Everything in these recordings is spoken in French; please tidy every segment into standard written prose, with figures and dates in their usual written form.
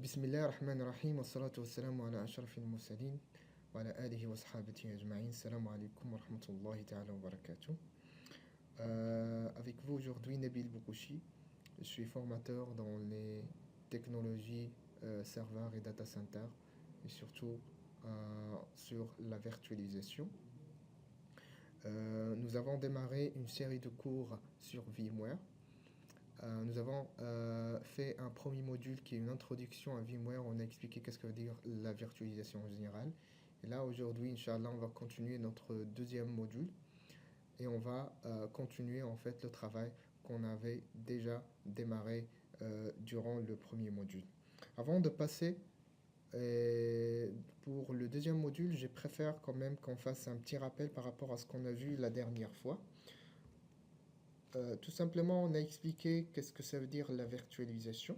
بسم الله الرحمن الرحيم والصلاة والسلام على أشرف المرسلين وعلى آله وصحابته أجمعين. Salam alaikum wa rahmatullahi ta'ala wa barakatuh. Avec vous aujourd'hui Nabil Boukouchi. Je suis formateur dans les technologies serveurs et data center et surtout sur la virtualisation. Nous avons démarré une série de cours sur VMware. Nous avons fait un premier module qui est une introduction à VMware. On a expliqué qu'est-ce que veut dire la virtualisation en général. Et là, aujourd'hui, Inch'Allah, on va continuer notre deuxième module et on va continuer en fait le travail qu'on avait déjà démarré durant le premier module. Avant de passer pour le deuxième module, je préfère quand même qu'on fasse un petit rappel par rapport à ce qu'on a vu la dernière fois. Tout simplement, on a expliqué qu'est-ce que ça veut dire la virtualisation.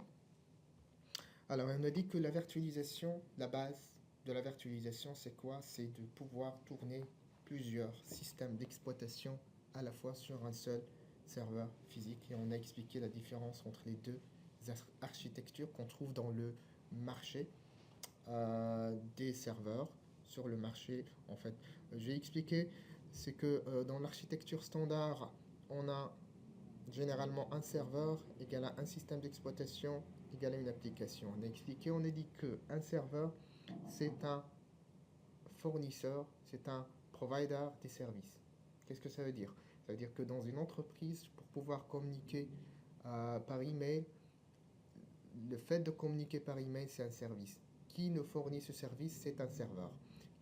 Alors, on a dit que la virtualisation, la base de la virtualisation, c'est quoi? C'est de pouvoir tourner plusieurs systèmes d'exploitation à la fois sur un seul serveur physique. Et on a expliqué la différence entre les deux architectures qu'on trouve dans le marché des serveurs. Sur le marché, en fait, j'ai expliqué, c'est que dans l'architecture standard, on a généralement un serveur égale à un système d'exploitation égale à une application. On a expliqué, on a dit que un serveur, c'est un fournisseur, c'est un provider des services. Qu'est-ce que ça veut dire? Ça veut dire que dans une entreprise, pour pouvoir communiquer par email, le fait de communiquer par email, c'est un service. Qui nous fournit ce service? C'est un serveur,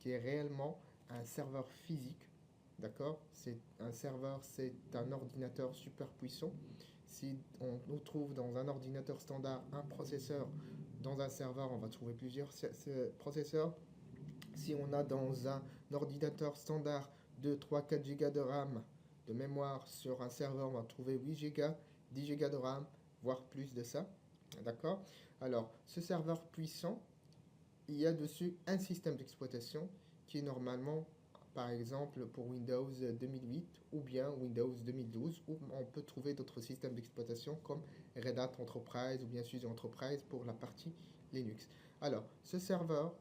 qui est réellement un serveur physique. D'accord? C'est un serveur, c'est un ordinateur super puissant. Si on nous trouve dans un ordinateur standard un processeur, dans un serveur, on va trouver plusieurs processeurs. Si on a dans un ordinateur standard 2, 3, 4 Go de RAM de mémoire sur un serveur, on va trouver 8 Go, 10 Go de RAM, voire plus de ça. D'accord? Alors, ce serveur puissant, il y a dessus un système d'exploitation qui est normalement, par exemple, pour Windows 2008 ou bien Windows 2012, ou on peut trouver d'autres systèmes d'exploitation comme Red Hat Enterprise ou bien SUSE Enterprise pour la partie Linux. Alors, ce serveur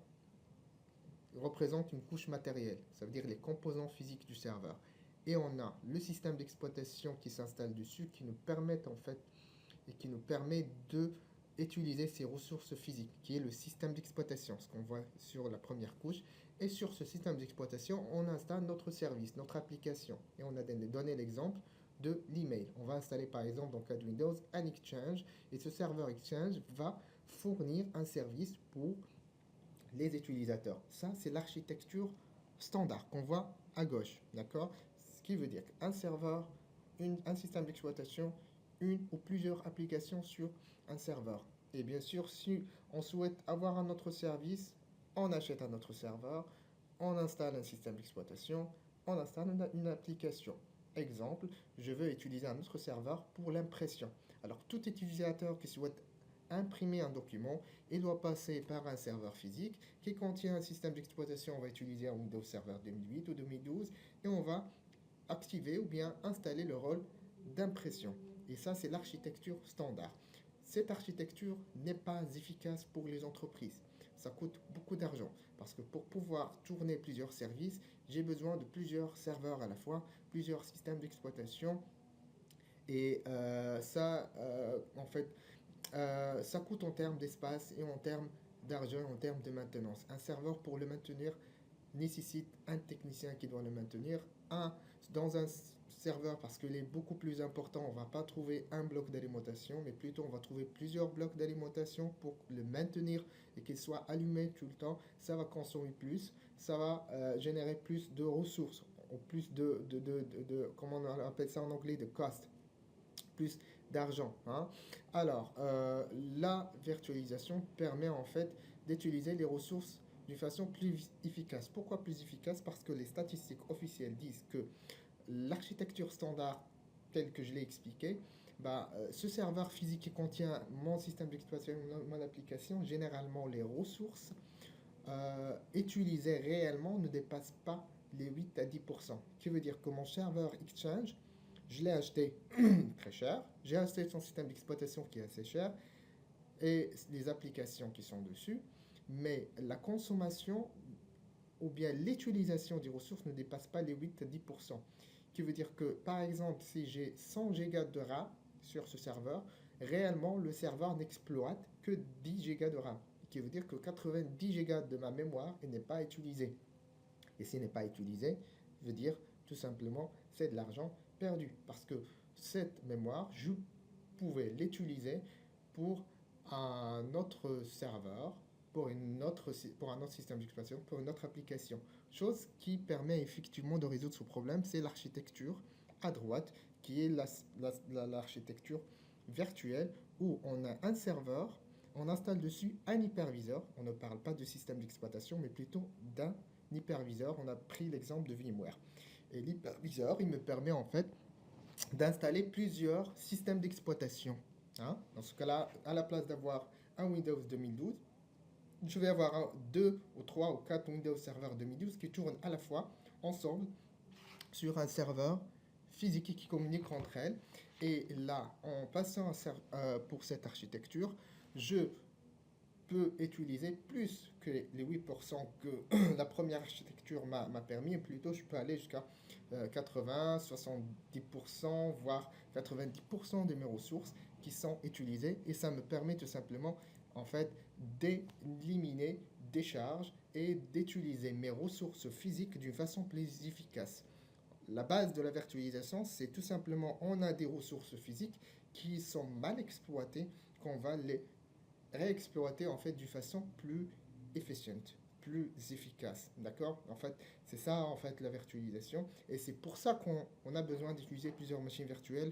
représente une couche matérielle, ça veut dire les composants physiques du serveur. Et on a le système d'exploitation qui s'installe dessus, qui nous permet en fait, et qui nous permet de utiliser ces ressources physiques, qui est le système d'exploitation, ce qu'on voit sur la première couche. Et sur ce système d'exploitation, on installe notre service, notre application. Et on a donné l'exemple de l'email. On va installer par exemple dans le cas de Windows un Exchange, et ce serveur Exchange va fournir un service pour les utilisateurs. Ça, c'est l'architecture standard qu'on voit à gauche. D'accord? Ce qui veut dire qu'un serveur, un système d'exploitation, une ou plusieurs applications sur un serveur. Et bien sûr, si on souhaite avoir un autre service, on achète un autre serveur, on installe un système d'exploitation, on installe une application. Exemple, je veux utiliser un autre serveur pour l'impression. Alors, tout utilisateur qui souhaite imprimer un document, il doit passer par un serveur physique qui contient un système d'exploitation. On va utiliser un Windows Server 2008 ou 2012 et on va activer ou bien installer le rôle d'impression. Et ça, c'est l'architecture standard. Cette architecture n'est pas efficace pour les entreprises. Ça coûte beaucoup d'argent parce que pour pouvoir tourner plusieurs services, j'ai besoin de plusieurs serveurs à la fois, plusieurs systèmes d'exploitation. Et en fait, ça coûte en termes d'espace et en termes d'argent, en termes de maintenance. Un serveur, pour le maintenir, nécessite un technicien qui doit le maintenir. Dans un serveur, parce qu'il est beaucoup plus important, on ne va pas trouver un bloc d'alimentation, mais plutôt on va trouver plusieurs blocs d'alimentation pour le maintenir et qu'il soit allumé tout le temps. Ça va consommer plus, ça va générer plus de ressources, ou plus comment on appelle ça en anglais, de cost, plus d'argent. Hein. Alors, la virtualisation permet en fait d'utiliser les ressources d'une façon plus efficace. Pourquoi plus efficace? Parce que les statistiques officielles disent que l'architecture standard, telle que je l'ai expliqué, ce serveur physique qui contient mon système d'exploitation, mon application, généralement les ressources utilisées réellement ne dépassent pas les 8 à 10%. Ce qui veut dire que mon serveur Exchange, je l'ai acheté très cher, j'ai acheté son système d'exploitation qui est assez cher, et les applications qui sont dessus, mais la consommation ou bien l'utilisation des ressources ne dépasse pas les 8 à 10%. Qui veut dire que, par exemple, si j'ai 100 gigas de RAM sur ce serveur, réellement, le serveur n'exploite que 10 gigas de RAM. Qui veut dire que 90 gigas de ma mémoire n'est pas utilisée. Et s'il n'est pas utilisé, veut dire tout simplement c'est de l'argent perdu. Parce que cette mémoire, je pouvais l'utiliser pour un autre serveur, pour un autre système d'exploitation, pour une autre application. Chose qui permet effectivement de résoudre ce problème, c'est l'architecture à droite, qui est l'architecture virtuelle où on a un serveur, on installe dessus un hyperviseur. On ne parle pas de système d'exploitation, mais plutôt d'un hyperviseur. On a pris l'exemple de VMware. Et l'hyperviseur, il me permet en fait d'installer plusieurs systèmes d'exploitation. Hein. Dans ce cas-là, à la place d'avoir un Windows 2012, je vais avoir 2 ou 3 ou 4 Windows Server 2012 qui tournent à la fois ensemble sur un serveur physique qui communique entre elles. Et là, en passant pour cette architecture, je peut utiliser plus que les 8% que la première architecture m'a permis, et plutôt je peux aller jusqu'à 80, 70%, voire 90% de mes ressources qui sont utilisées, et ça me permet tout simplement en fait d'éliminer des charges et d'utiliser mes ressources physiques d'une façon plus efficace. La base de la virtualisation, c'est tout simplement on a des ressources physiques qui sont mal exploitées, qu'on va les réexploiter en fait d'une façon plus efficiente, plus efficace, d'accord? En fait, c'est ça en fait la virtualisation, et c'est pour ça qu'on a besoin d'utiliser plusieurs machines virtuelles,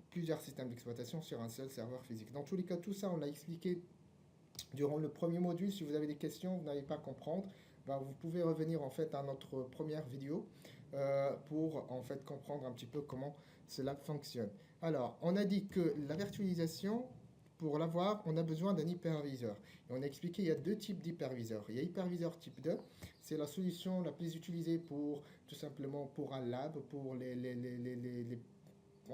plusieurs systèmes d'exploitation sur un seul serveur physique. Dans tous les cas, tout ça, on l'a expliqué durant le premier module. Si vous avez des questions, vous n'allez pas comprendre, ben, vous pouvez revenir en fait à notre première vidéo pour en fait comprendre un petit peu comment cela fonctionne. Alors, on a dit que la virtualisation, pour l'avoir, on a besoin d'un hyperviseur. Et on a expliqué qu'il y a deux types d'hyperviseurs. Il y a hyperviseur type 2, c'est la solution la plus utilisée pour tout simplement pour un lab, pour on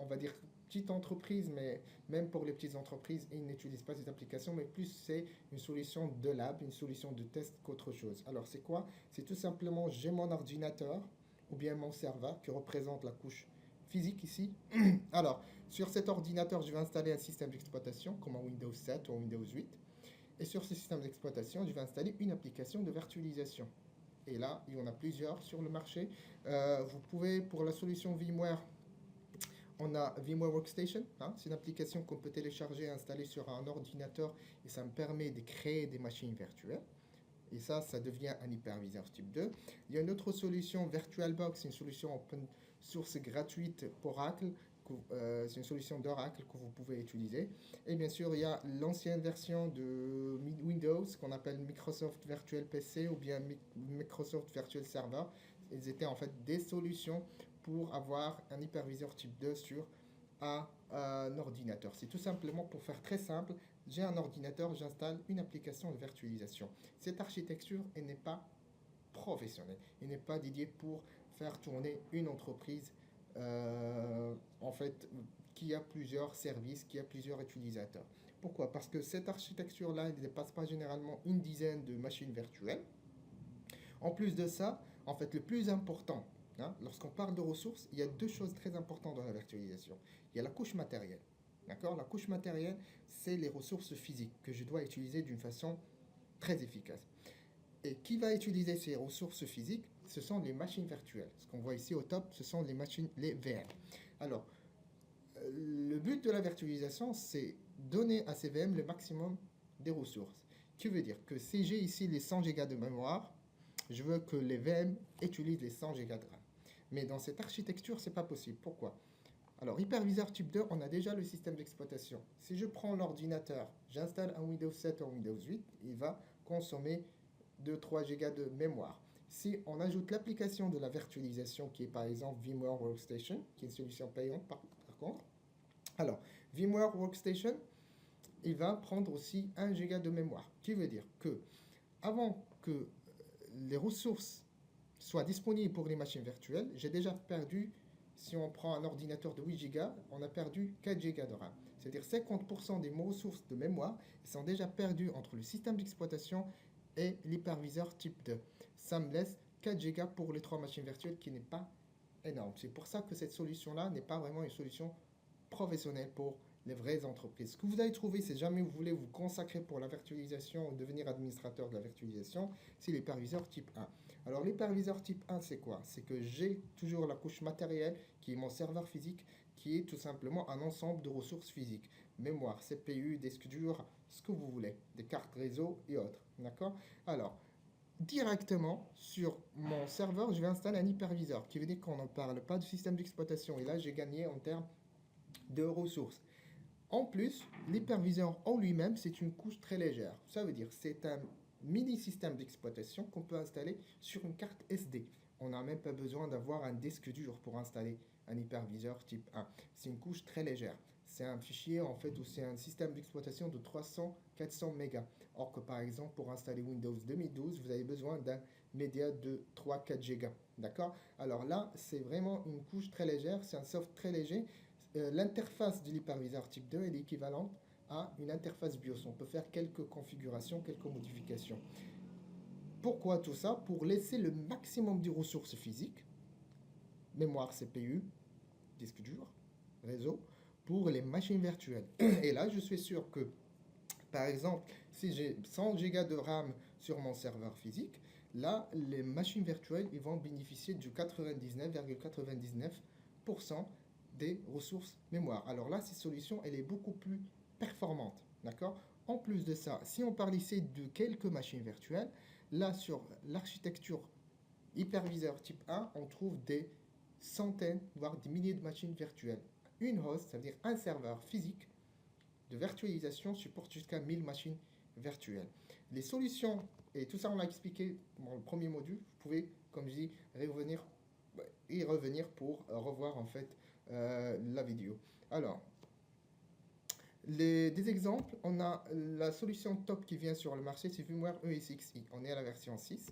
va dire petites entreprises, mais même pour les petites entreprises, ils n'utilisent pas ces applications, mais plus c'est une solution de lab, une solution de test qu'autre chose. Alors c'est quoi? C'est tout simplement j'ai mon ordinateur ou bien mon serveur qui représente la couche physique ici. Alors, sur cet ordinateur, je vais installer un système d'exploitation comme un Windows 7 ou un Windows 8. Et sur ce système d'exploitation, je vais installer une application de virtualisation. Et là, il y en a plusieurs sur le marché. Vous pouvez, pour la solution VMware, on a VMware Workstation. Hein, c'est une application qu'on peut télécharger et installer sur un ordinateur. Et ça me permet de créer des machines virtuelles. Et ça devient un hyperviseur type 2. Il y a une autre solution, VirtualBox, une solution open source gratuite pour Oracle. C'est une solution d'Oracle que vous pouvez utiliser. Et bien sûr, il y a l'ancienne version de Windows qu'on appelle Microsoft Virtual PC ou bien Microsoft Virtual Server. Ils étaient en fait des solutions pour avoir un hyperviseur type 2 sur un ordinateur. C'est tout simplement pour faire très simple. J'ai un ordinateur, j'installe une application de virtualisation. Cette architecture, elle n'est pas professionnelle. Elle n'est pas dédiée pour faire tourner une entreprise en fait, qui a plusieurs services, qui a plusieurs utilisateurs. Pourquoi? Parce que cette architecture-là ne dépasse pas généralement une dizaine de machines virtuelles. En plus de ça, en fait, le plus important, hein, lorsqu'on parle de ressources, il y a deux choses très importantes dans la virtualisation. Il y a la couche matérielle. D'accord? La couche matérielle, c'est les ressources physiques que je dois utiliser d'une façon très efficace. Et qui va utiliser ces ressources physiques? Ce sont les machines virtuelles. Ce qu'on voit ici au top, ce sont les machines, les VM. Alors, le but de la virtualisation, c'est donner à ces VM le maximum des ressources. Qui veut dire que si j'ai ici les 100 Go de mémoire, je veux que les VM utilisent les 100 Go de RAM. Mais dans cette architecture, ce n'est pas possible. Pourquoi? Alors, hyperviseur type 2, on a déjà le système d'exploitation. Si je prends l'ordinateur, j'installe un Windows 7 ou un Windows 8, il va consommer 2-3 Go de mémoire. Si on ajoute l'application de la virtualisation, qui est par exemple VMware Workstation, qui est une solution payante par contre, alors VMware Workstation, il va prendre aussi 1 Go de mémoire, qui veut dire que avant que les ressources soient disponibles pour les machines virtuelles, j'ai déjà perdu, si on prend un ordinateur de 8 Go, on a perdu 4 Go de RAM. C'est-à-dire 50% des ressources de mémoire sont déjà perdues entre le système d'exploitation et l'hyperviseur type 2. Ça me laisse 4 Go pour les 3 machines virtuelles qui n'est pas énorme. C'est pour ça que cette solution-là n'est pas vraiment une solution professionnelle pour les vraies entreprises. Ce que vous allez trouver, si jamais vous voulez vous consacrer pour la virtualisation ou devenir administrateur de la virtualisation, c'est l'hyperviseur type 1. Alors l'hyperviseur type 1, c'est quoi? C'est que j'ai toujours la couche matérielle qui est mon serveur physique, qui est tout simplement un ensemble de ressources physiques. Mémoire, CPU, disque dur, ce que vous voulez, des cartes réseau et autres. D'accord? Alors, directement sur mon serveur, je vais installer un hyperviseur, qui veut dire qu'on ne parle pas du système d'exploitation. Et là, j'ai gagné en termes de ressources. En plus, l'hyperviseur en lui-même, c'est une couche très légère. Ça veut dire que c'est un mini système d'exploitation qu'on peut installer sur une carte SD. On n'a même pas besoin d'avoir un disque dur pour installer un hyperviseur type 1. C'est une couche très légère. C'est un fichier en fait où c'est un système d'exploitation de 300-400 mégas. Or que par exemple pour installer Windows 2012, vous avez besoin d'un média de 3-4 gigas. D'accord? Alors là, c'est vraiment une couche très légère, c'est un soft très léger. L'interface de l'hyperviseur type 2 est équivalente à une interface BIOS. On peut faire quelques configurations, quelques modifications. Pourquoi tout ça? Pour laisser le maximum de ressources physiques, mémoire CPU, disque dur, réseau, pour les machines virtuelles. Et là, je suis sûr que, par exemple, si j'ai 100 Go de RAM sur mon serveur physique, là, les machines virtuelles ils vont bénéficier du 99,99% des ressources mémoire. Alors là, cette solution, elle est beaucoup plus performante. D'accord? En plus de ça, si on parle ici de quelques machines virtuelles, là, sur l'architecture hyperviseur type 1, on trouve des centaines, voire des milliers de machines virtuelles. Une host, ça veut dire un serveur physique de virtualisation, supporte jusqu'à 1000 machines virtuelles. Les solutions, et tout ça on l'a expliqué dans le premier module, vous pouvez, comme je dis, y revenir pour revoir en fait la vidéo. Alors, des exemples, on a la solution top qui vient sur le marché, c'est VMware ESXi. On est à la version 6.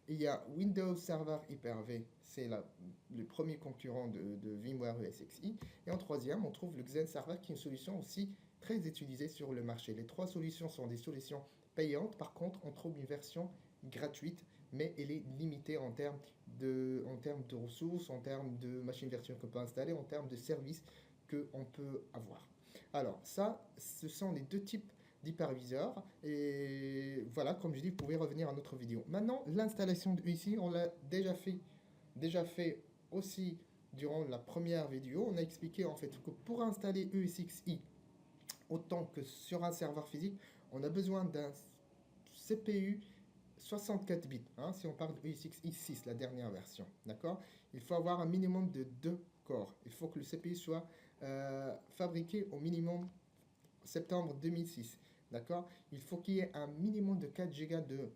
Il y a Windows Server Hyper-V, c'est le premier concurrent de VMware ESXi. Et en troisième, on trouve le Xen Server qui est une solution aussi très utilisée sur le marché. Les trois solutions sont des solutions payantes. Par contre, on trouve une version gratuite, mais elle est limitée en termes de ressources, en termes de machines virtuelles qu'on peut installer, en termes de services qu'on peut avoir. Alors, ça, ce sont les deux types d'hyperviseurs. Et voilà, comme je dis, vous pouvez revenir à notre vidéo. Maintenant, l'installation de ici, on l'a déjà fait aussi durant la première vidéo. On a expliqué en fait que pour installer ESXi, autant que sur un serveur physique, on a besoin d'un CPU 64 bits. Hein, si on parle de ESXi 6, la dernière version. D'accord? Il faut avoir un minimum de 2 corps. Il faut que le CPU soit fabriqué au minimum septembre 2006. D'accord? Il faut qu'il y ait un minimum de 4 Go de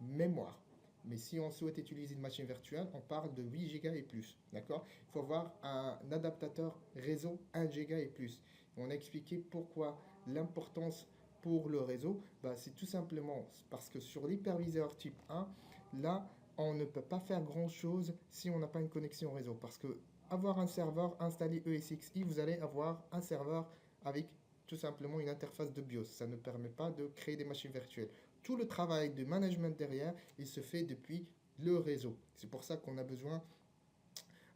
mémoire. Mais si on souhaite utiliser une machine virtuelle, on parle de 8 Go et plus. D'accord? Il faut avoir un adaptateur réseau 1 Go et plus. On a expliqué pourquoi l'importance pour le réseau, c'est tout simplement parce que sur l'hyperviseur type 1, là, on ne peut pas faire grand chose si on n'a pas une connexion réseau. Parce que avoir un serveur installé ESXi, vous allez avoir un serveur avec tout simplement une interface de BIOS. Ça ne permet pas de créer des machines virtuelles. Tout le travail de management derrière, il se fait depuis le réseau. C'est pour ça qu'on a besoin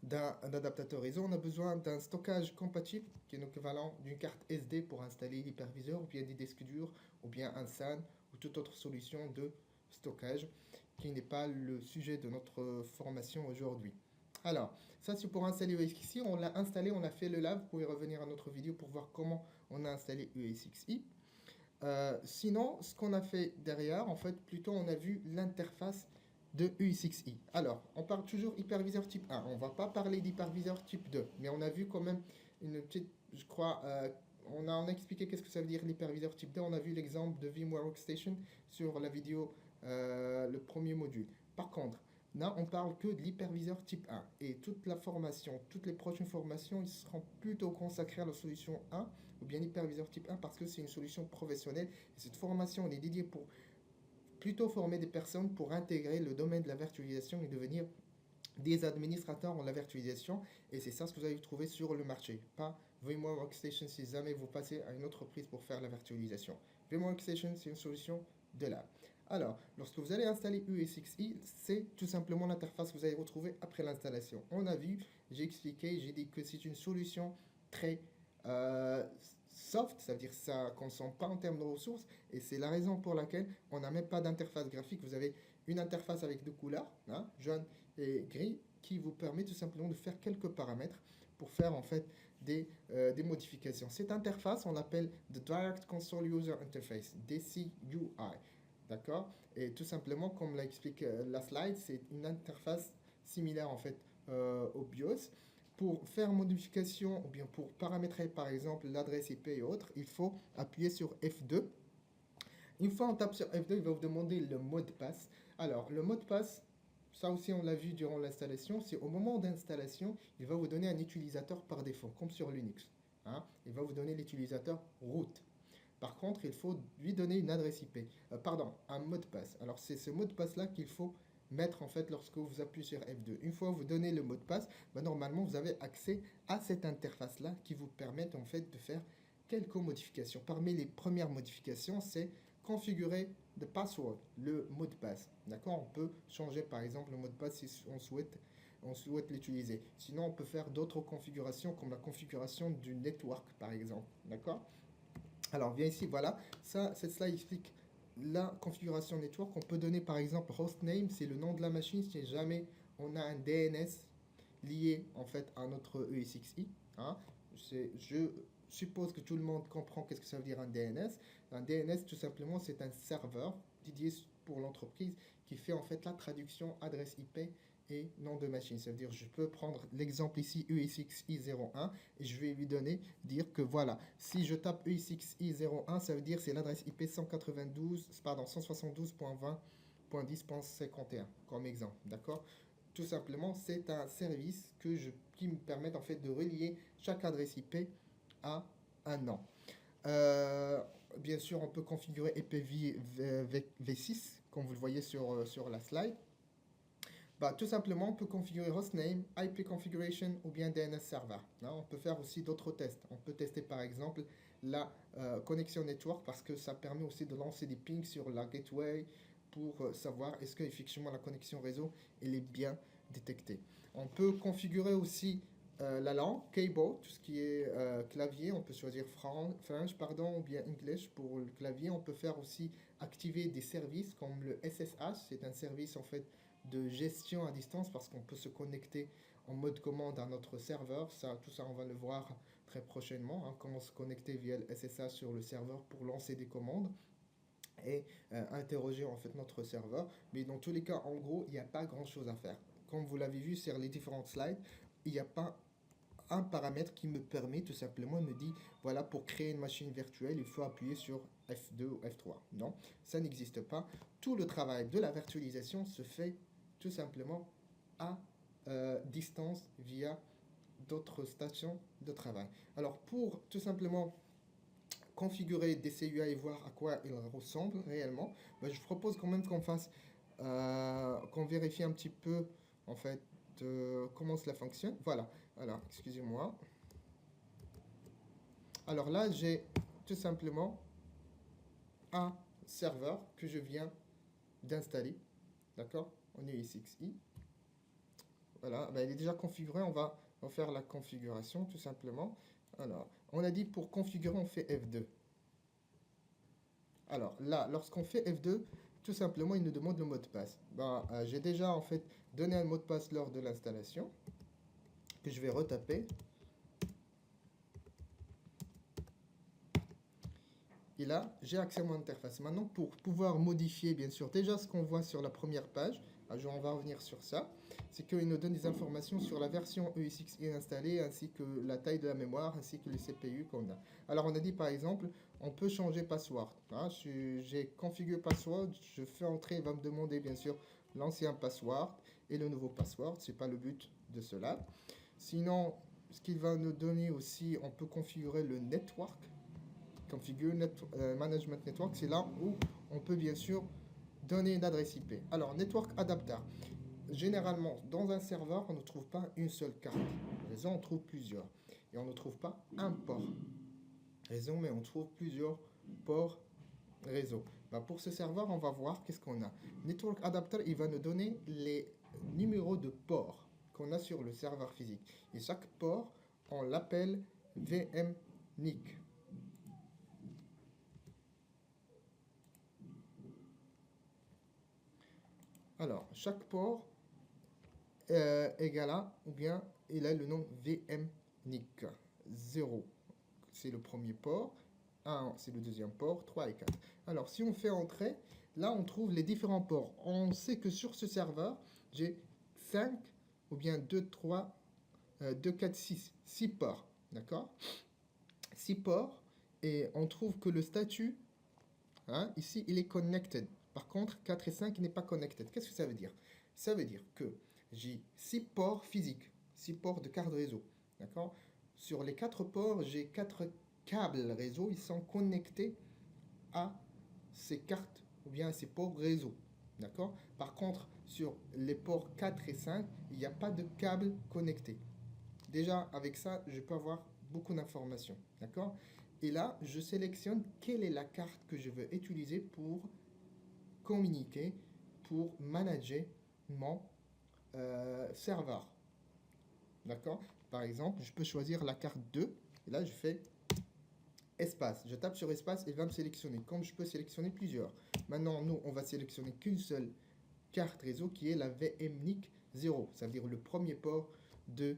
d'un adaptateur réseau. On a besoin d'un stockage compatible, qui est l'équivalent d'une carte SD pour installer l'hyperviseur, ou bien des disques durs, ou bien un SAN, ou toute autre solution de stockage, qui n'est pas le sujet de notre formation aujourd'hui. Alors, ça c'est pour installer ESXi. On l'a installé, on a fait le lab. Vous pouvez revenir à notre vidéo pour voir comment on a installé ESXi. Sinon, ce qu'on a fait derrière, en fait, plutôt on a vu l'interface de ESXi. Alors, on parle toujours hyperviseur type 1. On ne va pas parler d'hyperviseur type 2, mais on a vu quand même une petite, je crois, on a expliqué qu'est-ce que ça veut dire l'hyperviseur type 2. On a vu l'exemple de VMware Workstation sur la vidéo, le premier module. Par contre, là, on parle que de l'hyperviseur type 1. Et toute la formation, toutes les prochaines formations, ils seront plutôt consacrés à la solution 1 ou bien l'hyperviseur type 1 parce que c'est une solution professionnelle. Et cette formation, elle est dédiée pour plutôt former des personnes pour intégrer le domaine de la virtualisation et devenir des administrateurs en la virtualisation et c'est ça ce que vous allez trouver sur le marché. Pas VMware Workstation si jamais vous passez à une autre prise pour faire la virtualisation. VMware Workstation, c'est une solution de là. Alors, lorsque vous allez installer ESXi, c'est tout simplement l'interface que vous allez retrouver après l'installation. On a vu, j'ai expliqué, j'ai dit que c'est une solution très soft, ça veut dire que ça ne consomme pas en termes de ressources, et c'est la raison pour laquelle on n'a même pas d'interface graphique. Vous avez une interface avec deux couleurs, hein, jaune et gris, qui vous permet tout simplement de faire quelques paramètres pour faire en fait des modifications. Cette interface, on l'appelle the Direct Console User Interface, DCUI. D'accord? Et tout simplement, comme l'a expliqué la slide, c'est une interface similaire en fait au BIOS. Pour faire modification ou bien pour paramétrer par exemple l'adresse IP et autres, il faut appuyer sur F2. Une fois on tape sur F2, il va vous demander le mot de passe. Alors, le mot de passe, ça aussi on l'a vu durant l'installation, c'est au moment d'installation, il va vous donner un utilisateur par défaut, comme sur Linux. Hein. Il va vous donner l'utilisateur root. Par contre, il faut lui donner une adresse IP, pardon, un mot de passe. Alors, c'est ce mot de passe-là qu'il faut mettre en fait lorsque vous appuyez sur F2. Une fois que vous donnez le mot de passe, ben, normalement, vous avez accès à cette interface-là qui vous permet en fait de faire quelques modifications. Parmi les premières modifications, c'est configurer le password, le mot de passe. D'accord? On peut changer par exemple le mot de passe si on souhaite l'utiliser. Sinon, on peut faire d'autres configurations comme la configuration du network par exemple. D'accord? Alors, bien ici, voilà, cette slide explique la configuration network. On peut donner par exemple hostname, c'est le nom de la machine si jamais on a un DNS lié en fait à notre ESXi. Hein. Je suppose que tout le monde comprend qu'est-ce que ça veut dire un DNS. Un DNS, tout simplement, c'est un serveur dédié pour l'entreprise qui fait en fait la traduction adresse IP et nom de machine. Ça veut dire, je peux prendre l'exemple ici ESXi01 et je vais lui dire que voilà, si je tape ESXi01, ça veut dire c'est l'adresse IP 192.20.10.51 comme exemple, d'accord? Tout simplement, c'est un service qui me permet en fait de relier chaque adresse IP à un nom. Bien sûr, on peut configurer IPv6, comme vous le voyez sur la slide. Bah, tout simplement, on peut configurer hostname, IP configuration ou bien DNS server. Hein, on peut faire aussi d'autres tests. On peut tester par exemple la connexion network parce que ça permet aussi de lancer des pings sur la gateway pour savoir est-ce que effectivement la connexion réseau elle est bien détectée. On peut configurer aussi la langue, keyboard, tout ce qui est clavier. On peut choisir French, ou bien English pour le clavier. On peut faire aussi activer des services comme le SSH. C'est un service en fait de gestion à distance parce qu'on peut se connecter en mode commande à notre serveur. Tout ça, on va le voir très prochainement. Hein, comment se connecter via le SSH sur le serveur pour lancer des commandes et interroger en fait notre serveur. Mais dans tous les cas, en gros, il n'y a pas grand-chose à faire. Comme vous l'avez vu sur les différentes slides, il n'y a pas un paramètre qui me permet tout simplement, me dit, voilà, pour créer une machine virtuelle, il faut appuyer sur F2 ou F3. Non, ça n'existe pas. Tout le travail de la virtualisation se fait tout simplement à distance via d'autres stations de travail. Alors, pour tout simplement configurer DCUI et voir à quoi il ressemble réellement, ben, je propose quand même qu'on fasse, qu'on vérifie un petit peu en fait comment cela fonctionne. Voilà. Alors, excusez-moi. Alors là, j'ai tout simplement un serveur que je viens d'installer. D'accord? On est ESXi. Voilà, ben, il est déjà configuré. On va faire la configuration tout simplement. Alors, on a dit pour configurer, on fait F2. Alors là, lorsqu'on fait F2, tout simplement, il nous demande le mot de passe. Ben, j'ai déjà en fait donné un mot de passe lors de l'installation que je vais retaper. Et là, j'ai accès à mon interface. Maintenant, pour pouvoir modifier, bien sûr, déjà ce qu'on voit sur la première page, on va revenir sur ça, c'est qu'il nous donne des informations sur la version ESXi installée, ainsi que la taille de la mémoire, ainsi que le CPU qu'on a. Alors, on a dit par exemple, on peut changer password. Hein, j'ai configuré password, je fais entrer, il va me demander bien sûr l'ancien password et le nouveau password. Ce n'est pas le but de cela. Sinon, ce qu'il va nous donner aussi, on peut configurer le network. Configure Management Network, c'est là où on peut bien sûr donner une adresse IP. Alors, Network Adapter. généralement, dans un serveur, on ne trouve pas une seule carte réseau, on trouve plusieurs. Et on ne trouve pas un port réseau, mais on trouve plusieurs ports réseau. Bah, pour ce serveur, on va voir qu'est-ce qu'on a. Network Adapter, il va nous donner les numéros de ports qu'on a sur le serveur physique. Et chaque port, on l'appelle VMNIC. Alors, chaque port égale à, ou bien il a le nom VMNIC. 0, c'est le premier port. 1, c'est le deuxième port. 3 et 4. Alors, si on fait entrer, là, on trouve les différents ports. On sait que sur ce serveur, j'ai 5 ou bien 2, 3, 2, 4, 6. 6 ports. D'accord? 6 ports. Et on trouve que le statut, hein, ici, il est connected. Par contre, 4 et 5 n'est pas connected. Qu'est-ce que ça veut dire? Ça veut dire que j'ai 6 ports physiques, 6 ports de carte réseau. D'accord? Sur les 4 ports, j'ai 4 câbles réseau. Ils sont connectés à ces cartes ou bien à ces ports réseau. D'accord? Par contre, sur les ports 4 et 5, il n'y a pas de câble connecté. Déjà, avec ça, je peux avoir beaucoup d'informations. D'accord? Et là, je sélectionne quelle est la carte que je veux utiliser pour communiquer, pour manager mon serveur. D'accord? Par exemple, je peux choisir la carte 2. Et là, je fais espace. Je tape sur espace et il va me sélectionner. Comme je peux sélectionner plusieurs. Maintenant, nous, on va sélectionner qu'une seule carte réseau qui est la VMNIC 0. Ça veut dire le premier port de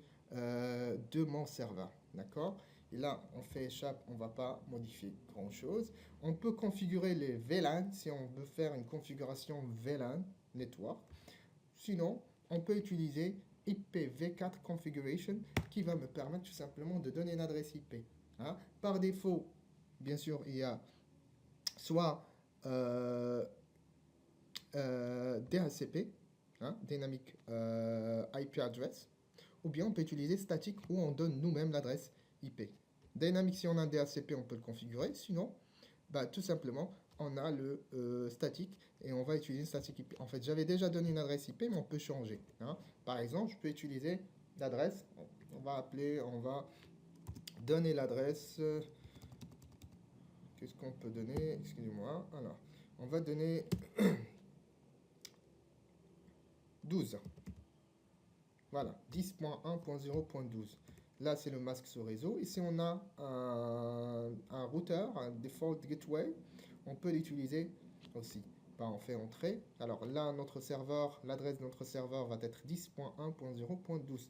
mon serveur. D'accord? Et là, on fait échappe, on ne va pas modifier grand-chose. On peut configurer les VLAN si on veut faire une configuration VLAN network. Sinon, on peut utiliser IPv4 configuration qui va me permettre tout simplement de donner une adresse IP. Hein? Par défaut, bien sûr, il y a soit DHCP, hein, Dynamic IP Address, ou bien on peut utiliser statique où on donne nous-mêmes l'adresse IP. Dynamic, si on a un DHCP, on peut le configurer. Sinon, bah, tout simplement, on a le statique et on va utiliser static IP. En fait, j'avais déjà donné une adresse IP, mais on peut changer. Hein. Par exemple, je peux utiliser l'adresse. On va donner l'adresse. Qu'est-ce qu'on peut donner? Excusez-moi. Alors, on va donner 12. Voilà, 10.1.0.12. Là, c'est le masque sur réseau. Ici, on a un routeur, un default gateway. On peut l'utiliser aussi. Bah, on fait entrer. Alors là, notre serveur, l'adresse de notre serveur va être 10.1.0.12.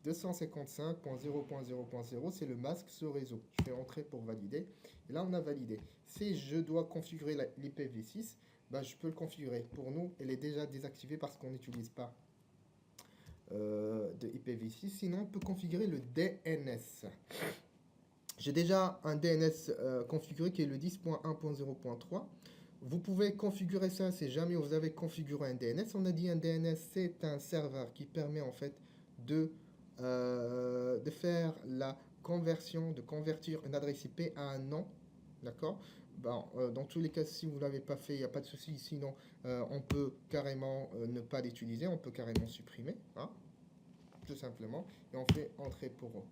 255.0.0.0, c'est le masque sur réseau. Je fais entrer pour valider. Et là, on a validé. Si je dois configurer l'IPv6, bah, je peux le configurer. Pour nous, elle est déjà désactivée parce qu'on n'utilise pas de IPv6. Sinon, on peut configurer le DNS. J'ai déjà un DNS configuré qui est le 10.1.0.3. Vous pouvez configurer ça si jamais vous avez configuré un DNS. On a dit un DNS, c'est un serveur qui permet en fait de faire la conversion, de convertir une adresse IP à un nom. D'accord? Bon, dans tous les cas, si vous ne l'avez pas fait, il n'y a pas de souci. Sinon, on peut carrément ne pas l'utiliser. On peut carrément supprimer. Hein, tout simplement. Et on fait entrer pour eux.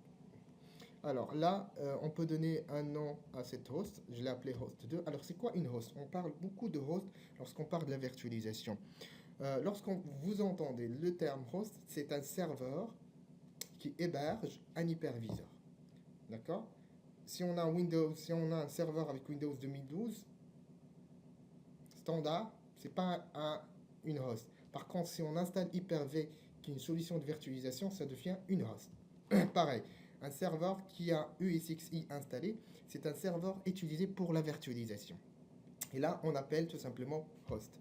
Alors là, on peut donner un nom à cette host. Je l'ai appelé host 2. Alors, c'est quoi une host? On parle beaucoup de host lorsqu'on parle de la virtualisation. Lorsqu'on vous entendez le terme host, c'est un serveur qui héberge un hyperviseur. D'accord? Si on a un serveur avec Windows 2012, standard, c'est pas une host. Par contre, si on installe Hyper-V, qui est une solution de virtualisation, ça devient une host. Pareil, un serveur qui a USXi installé, c'est un serveur utilisé pour la virtualisation. Et là, on appelle tout simplement host.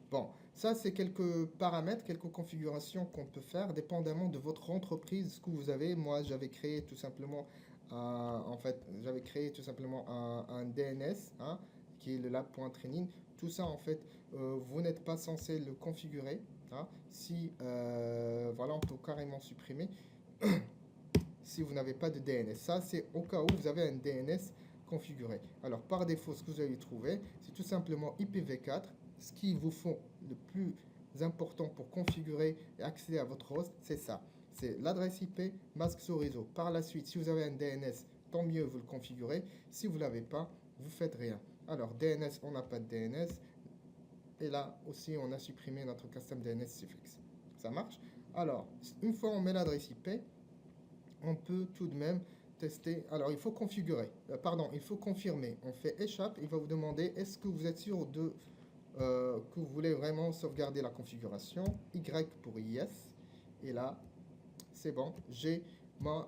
Bon, ça c'est quelques paramètres, quelques configurations qu'on peut faire dépendamment de votre entreprise, ce que vous avez. Moi, j'avais créé tout simplement un DNS, hein, qui est le lab.training. Tout ça, en fait, vous n'êtes pas censé le configurer. Hein. Si, voilà, on peut carrément supprimer si vous n'avez pas de DNS. Ça, c'est au cas où vous avez un DNS configuré. Alors, par défaut, ce que vous allez trouver, c'est tout simplement IPv4. Ce qu'il vous faut le plus important pour configurer et accéder à votre host, c'est ça. C'est l'adresse IP, masque sur réseau. Par la suite, si vous avez un DNS, tant mieux, vous le configurez. Si vous ne l'avez pas, vous faites rien. Alors, DNS, on n'a pas de DNS. Et là aussi, on a supprimé notre custom DNS suffix. Ça marche? Alors, une fois on met l'adresse IP, on peut tout de même tester. Alors, il faut configurer. Pardon, il faut confirmer. On fait échappe. Il va vous demander est-ce que vous êtes sûr que vous voulez vraiment sauvegarder la configuration. Y pour yes. Et là, c'est bon. J'ai ma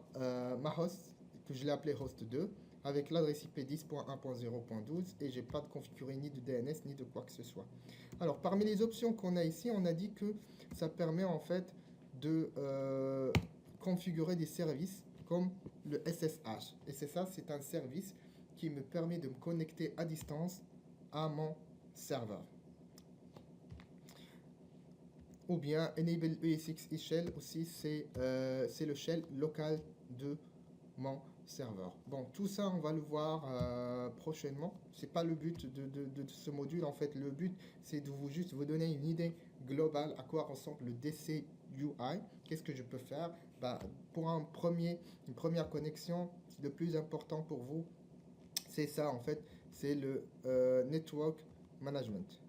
host, que je l'ai appelé host 2, avec l'adresse IP 10.1.0.12 et j'ai pas de configuré ni de DNS ni de quoi que ce soit. Alors, parmi les options qu'on a ici, on a dit que ça permet en fait de configurer des services comme le SSH. SSH, c'est un service qui me permet de me connecter à distance à mon serveur. Ou bien Enable ESXi Shell aussi, c'est le shell local de mon serveur. Bon, tout ça, on va le voir prochainement. C'est pas le but de ce module. En fait, le but, c'est de juste vous donner une idée globale à quoi ressemble le DC UI. Qu'est-ce que je peux faire? Bah, pour une première connexion, le plus important pour vous, c'est ça en fait, c'est le Network Management.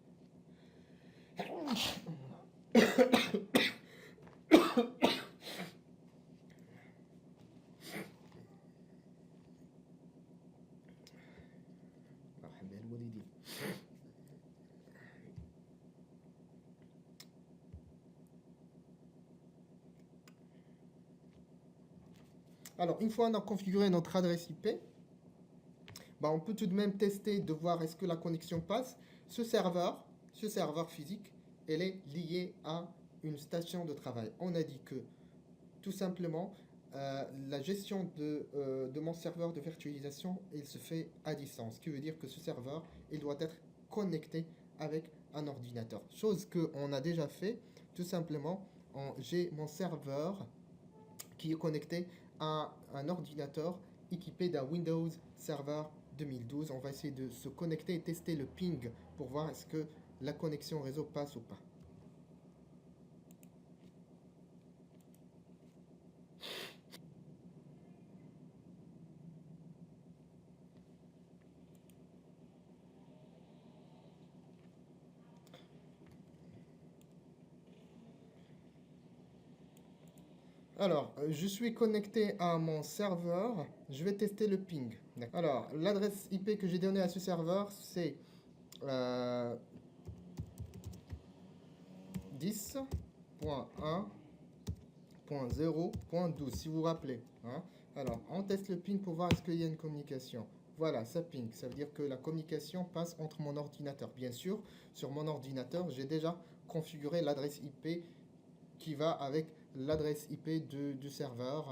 Alors, une fois on a configuré notre adresse IP, bah, on peut tout de même tester de voir est-ce que la connexion passe. Ce serveur physique, elle est liée à une station de travail. On a dit que tout simplement, la gestion de mon serveur de virtualisation, il se fait à distance. Ce qui veut dire que ce serveur, il doit être connecté avec un ordinateur. Chose qu'on a déjà fait, tout simplement, j'ai mon serveur qui est connecté à un ordinateur équipé d'un Windows Server 2012. On va essayer de se connecter et tester le ping pour voir est-ce que la connexion réseau passe ou pas. Alors, je suis connecté à mon serveur. Je vais tester le ping. Alors, l'adresse IP que j'ai donnée à ce serveur, c'est 10.1.0.12, si vous vous rappelez. Hein. Alors, on teste le ping pour voir est-ce qu'il y a une communication. Voilà, ça ping. Ça veut dire que la communication passe entre mon ordinateur. Bien sûr, sur mon ordinateur, j'ai déjà configuré l'adresse IP qui va avec l'adresse IP du serveur,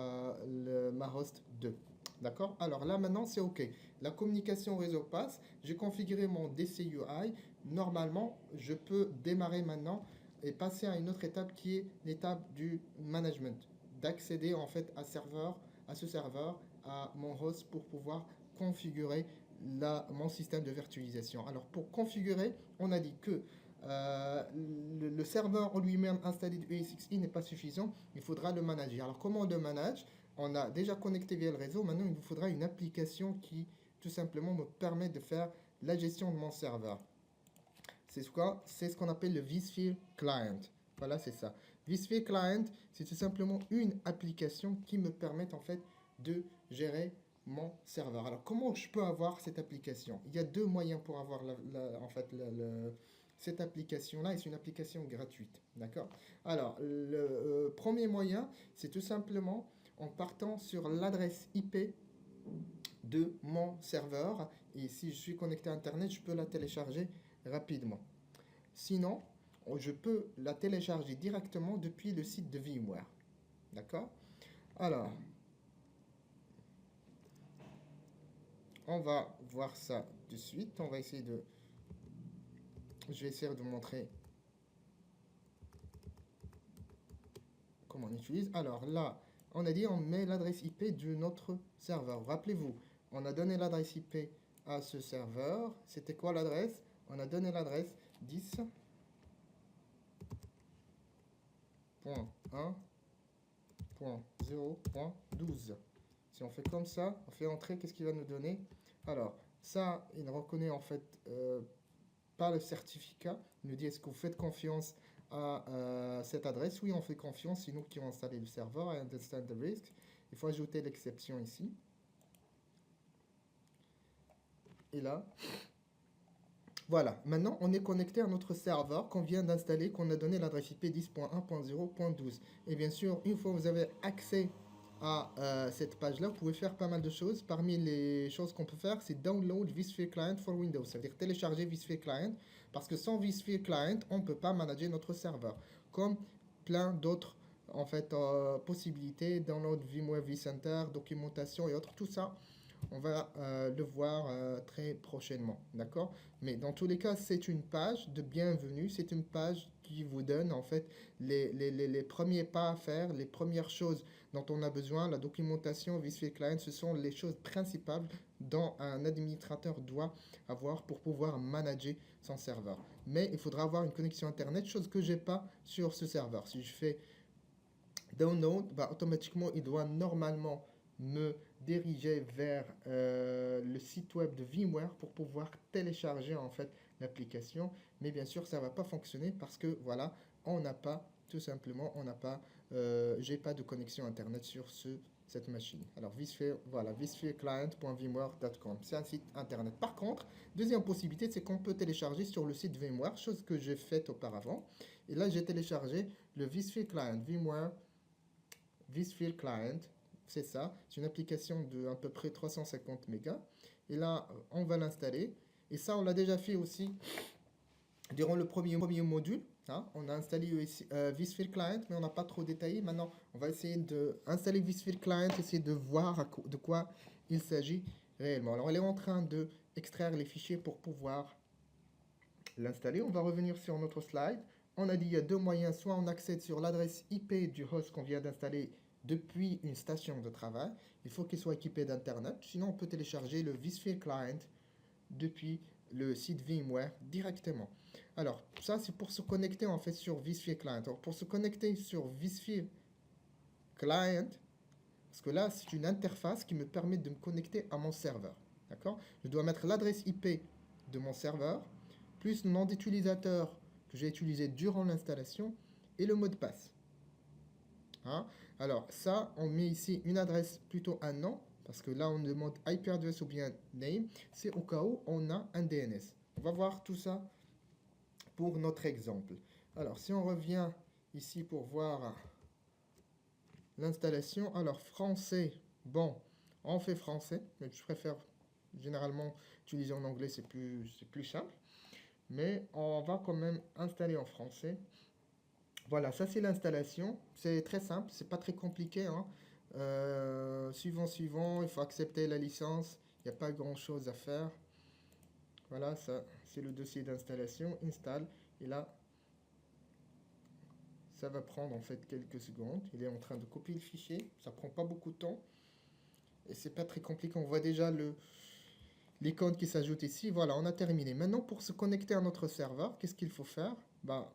ma host 2. D'accord? Alors là, maintenant, c'est OK. La communication réseau passe. J'ai configuré mon DCUI. Normalement, je peux démarrer maintenant et passer à une autre étape qui est l'étape du management. D'accéder en fait à ce serveur, à mon host pour pouvoir configurer mon système de virtualisation. Alors pour configurer, on a dit que le serveur en lui-même installé de ESXi n'est pas suffisant, il faudra le manager. Alors comment on le manage? On a déjà connecté via le réseau, maintenant il vous faudra une application qui tout simplement me permet de faire la gestion de mon serveur. C'est quoi? C'est ce qu'on appelle le vSphere Client. Voilà, c'est ça. vSphere Client, c'est tout simplement une application qui me permet en fait de gérer mon serveur. Alors comment je peux avoir cette application? Il y a deux moyens pour avoir en fait cette application-là, et c'est une application gratuite. D'accord? Alors, le premier moyen, c'est tout simplement en partant sur l'adresse IP de mon serveur. Et si je suis connecté à Internet, je peux la télécharger rapidement. Sinon, je peux la télécharger directement depuis le site de VMware. D'accord? Alors, on va voir ça de suite. On va essayer de... Je vais essayer de vous montrer comment on utilise. Alors là, on a dit on met l'adresse IP de notre serveur. Rappelez-vous, on a donné l'adresse IP à ce serveur. C'était quoi l'adresse? On a donné l'adresse 10. .1.0.12. Si on fait comme ça, on fait entrer, qu'est-ce qu'il va nous donner? Alors, ça, il reconnaît en fait par le certificat. Il nous dit est-ce que vous faites confiance à cette adresse? Oui, on fait confiance, c'est nous qui avons installé le serveur. I understand the risk. Il faut ajouter l'exception ici. Et là, voilà. Maintenant, on est connecté à notre serveur qu'on vient d'installer, qu'on a donné l'adresse IP 10.1.0.12. Et bien sûr, une fois que vous avez accès à cette page-là, vous pouvez faire pas mal de choses. Parmi les choses qu'on peut faire, c'est download vSphere Client for Windows. Ça veut dire télécharger vSphere Client, parce que sans vSphere Client, on ne peut pas manager notre serveur. Comme plein d'autres en fait, possibilités, download VMware vCenter, documentation et autres, tout ça, on va le voir très prochainement, d'accord? Mais dans tous les cas, c'est une page de bienvenue, c'est une page qui vous donne en fait les premiers pas à faire, les premières choses dont on a besoin. La documentation vSphere Client, ce sont les choses principales dont un administrateur doit avoir pour pouvoir manager son serveur. Mais il faudra avoir une connexion Internet, chose que j'ai pas sur ce serveur. Si je fais download, bah, automatiquement, il doit normalement me diriger vers le site web de VMware pour pouvoir télécharger en fait l'application. Mais bien sûr, ça va pas fonctionner parce que voilà, on n'a pas, tout simplement, on n'a pas, j'ai pas de connexion internet sur cette machine. Alors vSphere, voilà, vSphereClient.vmware.com, c'est un site internet. Par contre, deuxième possibilité, c'est qu'on peut télécharger sur le site VMware, chose que j'ai faite auparavant. Et là, j'ai téléchargé le vSphere Client, VMware vSphere Client, c'est ça, c'est une application de à peu près 350 mégas. Et là, on va l'installer. Et ça, on l'a déjà fait aussi durant le premier module. Hein. On a installé vSphere Client, mais on n'a pas trop détaillé. Maintenant, on va essayer d'installer vSphere Client, essayer de voir de quoi il s'agit réellement. Alors, elle est en train de extraire les fichiers pour pouvoir l'installer. On va revenir sur notre slide. On a dit il y a deux moyens, soit on accède sur l'adresse IP du host qu'on vient d'installer depuis une station de travail. Il faut qu'il soit équipé d'Internet. Sinon, on peut télécharger le vSphere Client depuis le site VMware directement. Alors, ça, c'est pour se connecter en fait sur vSphere Client. Alors, pour se connecter sur vSphere Client, parce que là, c'est une interface qui me permet de me connecter à mon serveur. D'accord? Je dois mettre l'adresse IP de mon serveur, plus le nom d'utilisateur que j'ai utilisé durant l'installation et le mot de passe. Hein? Alors ça, on met ici une adresse, plutôt un nom, parce que là on demande IP address ou bien name, c'est au cas où on a un DNS. On va voir tout ça pour notre exemple. Alors si on revient ici pour voir l'installation, alors français, bon, on fait français, mais je préfère généralement utiliser en anglais, c'est plus simple. Mais on va quand même installer en français. Voilà, ça c'est l'installation. C'est très simple, c'est pas très compliqué. Hein. Suivant, il faut accepter la licence. Il n'y a pas grand chose à faire. Voilà, ça c'est le dossier d'installation. Install. Et là, ça va prendre en fait quelques secondes. Il est en train de copier le fichier. Ça prend pas beaucoup de temps. Et c'est pas très compliqué. On voit déjà l'icône qui s'ajoute ici. Voilà, on a terminé. Maintenant, pour se connecter à notre serveur, qu'est-ce qu'il faut faire? Bah,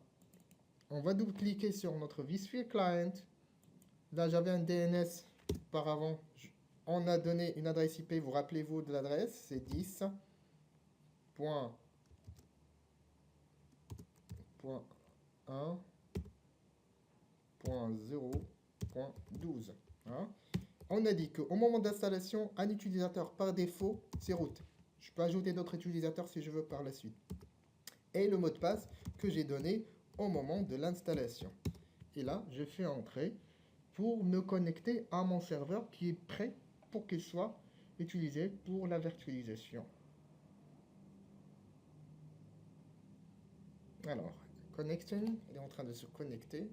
on va double-cliquer sur notre vSphere Client. Là, j'avais un DNS auparavant. On a donné une adresse IP. Vous rappelez-vous de l'adresse? C'est 10.1.0.12. Hein? On a dit qu'au moment d'installation, un utilisateur par défaut, c'est root. Je peux ajouter d'autres utilisateurs si je veux par la suite. Et le mot de passe que j'ai donné au moment de l'installation. Et là, je fais entrer pour me connecter à mon serveur qui est prêt pour qu'il soit utilisé pour la virtualisation. Alors, connection, il est en train de se connecter.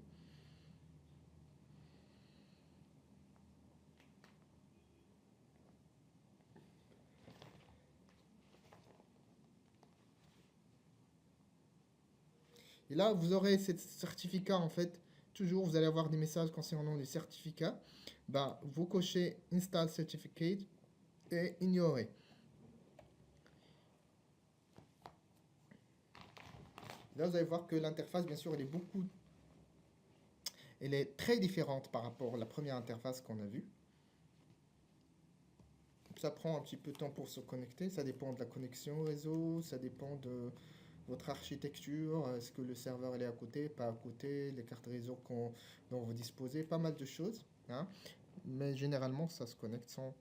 Et là, vous aurez ce certificat en fait. Toujours, vous allez avoir des messages concernant les certificats. Bah, vous cochez Install Certificate et ignorer. Là, vous allez voir que l'interface, bien sûr, elle est elle est très différente par rapport à la première interface qu'on a vue. Ça prend un petit peu de temps pour se connecter, ça dépend de la connexion au réseau, ça dépend de votre architecture, est-ce que le serveur est à côté, pas à côté, les cartes réseau dont vous disposez, pas mal de choses, hein. Mais généralement ça se connecte sans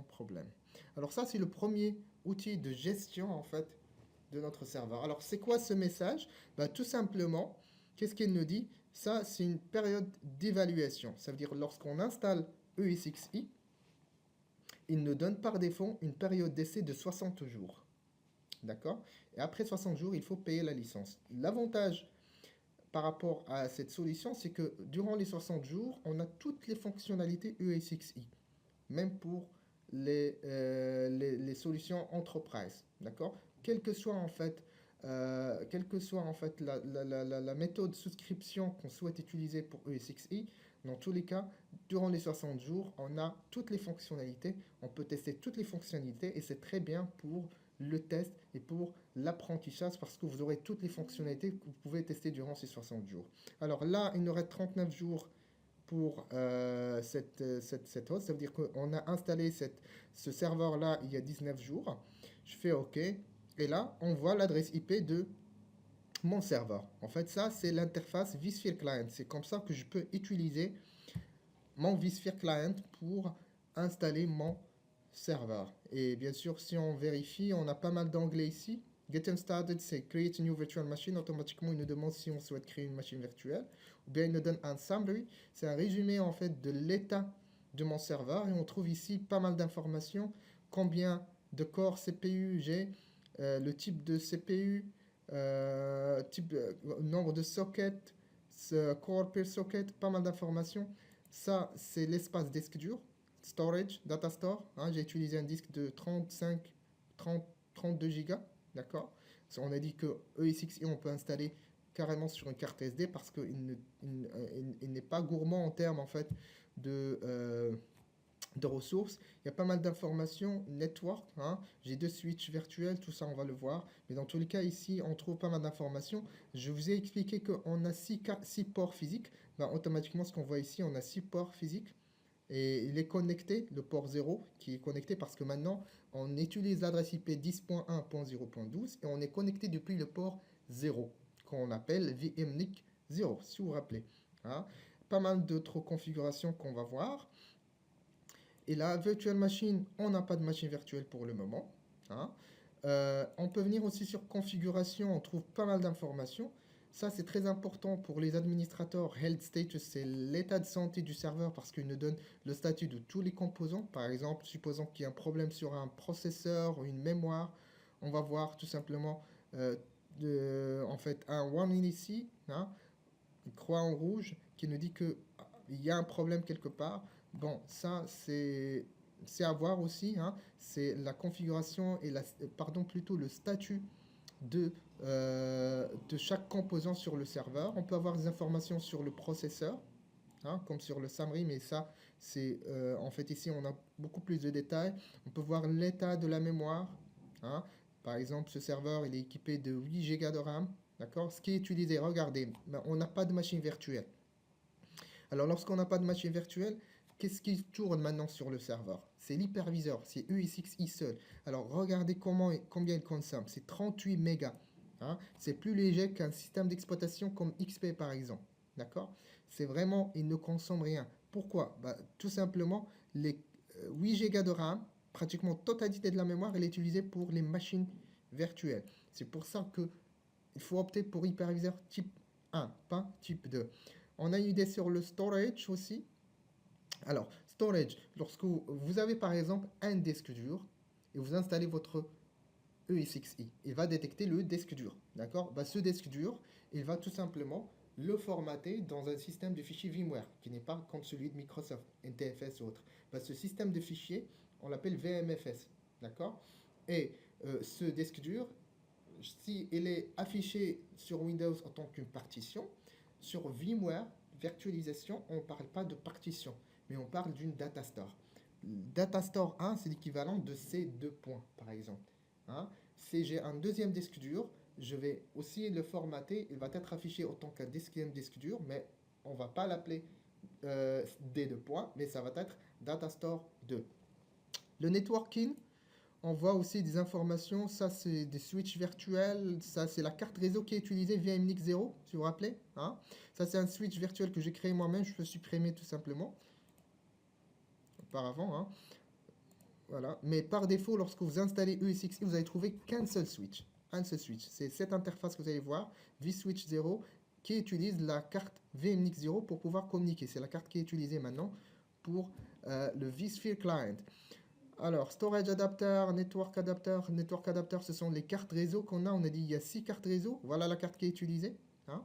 problème. Alors ça c'est le premier outil de gestion en fait de notre serveur. Alors c'est quoi ce message? Bah, tout simplement, qu'est-ce qu'il nous dit? Ça c'est une période d'évaluation, ça veut dire lorsqu'on installe ESXi, il nous donne par défaut une période d'essai de 60 jours. D'accord? Et après 60 jours, il faut payer la licence. L'avantage par rapport à cette solution, c'est que durant les 60 jours, on a toutes les fonctionnalités ESXi, même pour les solutions enterprise. D'accord? Quelle que soit en fait la méthode de souscription qu'on souhaite utiliser pour ESXi, dans tous les cas, durant les 60 jours, on a toutes les fonctionnalités, on peut tester toutes les fonctionnalités et c'est très bien pour le test et pour l'apprentissage parce que vous aurez toutes les fonctionnalités que vous pouvez tester durant ces 60 jours. Alors là, il nous reste 39 jours pour cette host. Ça veut dire qu'on a installé ce serveur-là il y a 19 jours. Je fais OK. Et là, on voit l'adresse IP de mon serveur. En fait, ça, c'est l'interface vSphere Client. C'est comme ça que je peux utiliser mon vSphere Client pour installer mon serveur. Et bien sûr, si on vérifie, on a pas mal d'onglets ici. Getting started, c'est create a new virtual machine. Automatiquement, il nous demande si on souhaite créer une machine virtuelle. Ou bien il nous donne un summary. C'est un résumé en fait de l'état de mon serveur. Et on trouve ici pas mal d'informations. Combien de corps CPU j'ai, le type de CPU, nombre de sockets, core per socket, pas mal d'informations. Ça, c'est l'espace disque dur, storage, data store, hein. J'ai utilisé un disque de 32 Go, d'accord. On a dit que ESXi, on peut installer carrément sur une carte SD parce qu'il n'est pas gourmand en termes en fait de ressources. Il y a pas mal d'informations, network, hein. J'ai 2 switches virtuels, tout ça on va le voir. Mais dans tous les cas ici, on trouve pas mal d'informations. Je vous ai expliqué qu'on a 6 ports physiques. Ben, automatiquement, ce qu'on voit ici, on a 6 ports physiques. Et il est connecté, le port 0, qui est connecté parce que maintenant, on utilise l'adresse IP 10.1.0.12 et on est connecté depuis le port 0, qu'on appelle VMNIC 0, si vous vous rappelez, hein. Pas mal d'autres configurations qu'on va voir. Et la virtual machine, on n'a pas de machine virtuelle pour le moment, hein. On peut venir aussi sur configuration, on trouve pas mal d'informations. Ça, c'est très important pour les administrateurs. Health status, c'est l'état de santé du serveur parce qu'il nous donne le statut de tous les composants. Par exemple, supposons qu'il y a un problème sur un processeur ou une mémoire, on va voir tout simplement en fait un warning ici, hein, une croix en rouge qui nous dit qu'il y a un problème quelque part. Bon, ça, c'est à voir aussi, hein. C'est la configuration et pardon, plutôt le statut de chaque composant sur le serveur. On peut avoir des informations sur le processeur, hein, comme sur le summary, mais ça, c'est en fait ici, on a beaucoup plus de détails. On peut voir l'état de la mémoire, hein. Par exemple, ce serveur, il est équipé de 8 Go de RAM, d'accord? Ce qui est utilisé, regardez, on n'a pas de machine virtuelle. Alors, lorsqu'on n'a pas de machine virtuelle, qu'est-ce qui tourne maintenant sur le serveur? C'est l'hyperviseur, c'est ESXi seul. Alors, regardez combien il consomme. C'est 38 mégas, hein. C'est plus léger qu'un système d'exploitation comme XP par exemple. D'accord? C'est vraiment, il ne consomme rien. Pourquoi? Bah, tout simplement, les 8 Go de RAM, pratiquement totalité de la mémoire, elle est utilisée pour les machines virtuelles. C'est pour ça que il faut opter pour hyperviseur type 1, pas type 2. On a une idée sur le storage aussi. Alors, storage, lorsque vous avez par exemple un disque dur et vous installez votre ESXi, il va détecter le disque dur. D'accord? Bah, ce disque dur, il va tout simplement le formater dans un système de fichiers VMware qui n'est pas comme celui de Microsoft, NTFS ou autre. Bah, ce système de fichiers, on l'appelle VMFS. D'accord? Et ce disque dur, si il est affiché sur Windows en tant qu'une partition, sur VMware, virtualisation, on ne parle pas de partition, mais on parle d'une data store. Data store 1, c'est l'équivalent de ces deux points, par exemple, hein. Si j'ai un deuxième disque dur, je vais aussi le formater. Il va être affiché en tant qu'un deuxième disque dur, mais on va pas l'appeler D2 points, mais ça va être Data Store 2. Le networking, on voit aussi des informations, ça c'est des switches virtuels, ça c'est la carte réseau qui est utilisée via MNIC0, si vous vous rappelez. Hein. Ça c'est un switch virtuel que j'ai créé moi-même, je peux supprimer tout simplement, auparavant. Hein. Voilà. Mais par défaut, lorsque vous installez ESXi, vous allez trouver qu'un seul switch. Un seul switch. C'est cette interface que vous allez voir, vSwitch 0, qui utilise la carte vMNIC 0 pour pouvoir communiquer. C'est la carte qui est utilisée maintenant pour le vSphere Client. Alors, Storage Adapter, Network Adapter. Network Adapter, ce sont les cartes réseau qu'on a. On a dit il y a 6 cartes réseau. Voilà la carte qui est utilisée. Hein.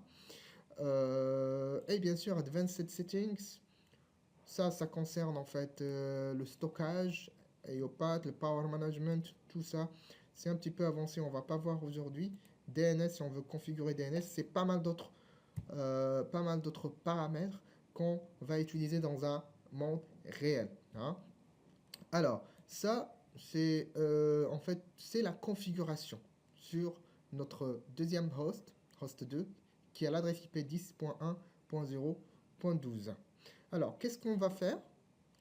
Et bien sûr, Advanced Settings. Ça concerne en fait le stockage, EOPAT, le Power Management, tout ça. C'est un petit peu avancé, on va pas voir aujourd'hui. DNS, si on veut configurer DNS, c'est pas mal d'autres paramètres qu'on va utiliser dans un monde réel. Hein. Alors, ça, c'est en fait, c'est la configuration sur notre deuxième host 2, qui a l'adresse IP 10.1.0.12. Alors, qu'est-ce qu'on va faire?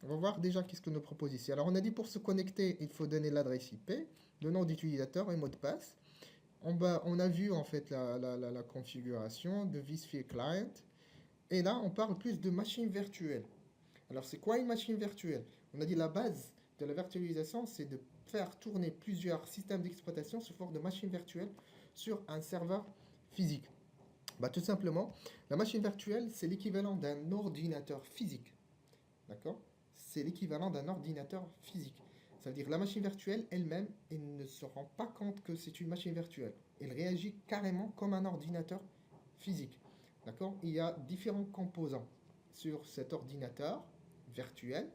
On va voir déjà qu'est-ce que nous propose ici. Alors, on a dit pour se connecter, il faut donner l'adresse IP, le nom d'utilisateur et mot de passe. On a vu en fait la configuration de vSphere Client. Et là, on parle plus de machine virtuelle. Alors, c'est quoi une machine virtuelle? On a dit la base de la virtualisation, c'est de faire tourner plusieurs systèmes d'exploitation sous forme de machine virtuelle sur un serveur physique. Bah, tout simplement, la machine virtuelle, c'est l'équivalent d'un ordinateur physique. D'accord? C'est l'équivalent d'un ordinateur physique. Ça veut dire que la machine virtuelle elle-même, elle ne se rend pas compte que c'est une machine virtuelle. Elle réagit carrément comme un ordinateur physique. D'accord? Il y a différents composants sur cet ordinateur virtuel.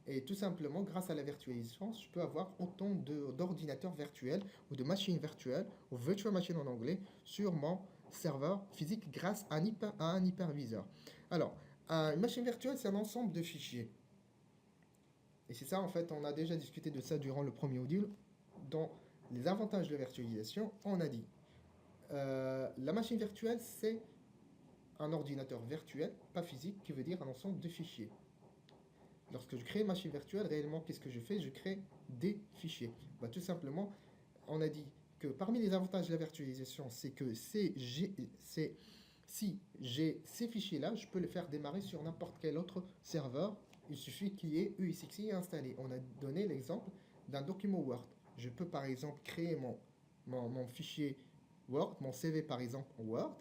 Et tout simplement, grâce à la virtualisation, je peux avoir autant d'ordinateurs virtuels ou de machines virtuelles, ou virtual machine en anglais, sur mon serveur physique grâce à un hyperviseur. Alors, une machine virtuelle, c'est un ensemble de fichiers. Et c'est ça, en fait, on a déjà discuté de ça durant le premier module. Dans les avantages de la virtualisation, on a dit la machine virtuelle, c'est un ordinateur virtuel, pas physique, qui veut dire un ensemble de fichiers. Lorsque je crée une machine virtuelle, réellement, qu'est-ce que je fais? Je crée des fichiers. Bah, tout simplement, on a dit que parmi les avantages de la virtualisation, c'est que si j'ai ces fichiers-là, je peux les faire démarrer sur n'importe quel autre serveur. Il suffit qu'il y ait ESXi installé. On a donné l'exemple d'un document Word. Je peux par exemple créer mon fichier Word, mon CV par exemple en Word,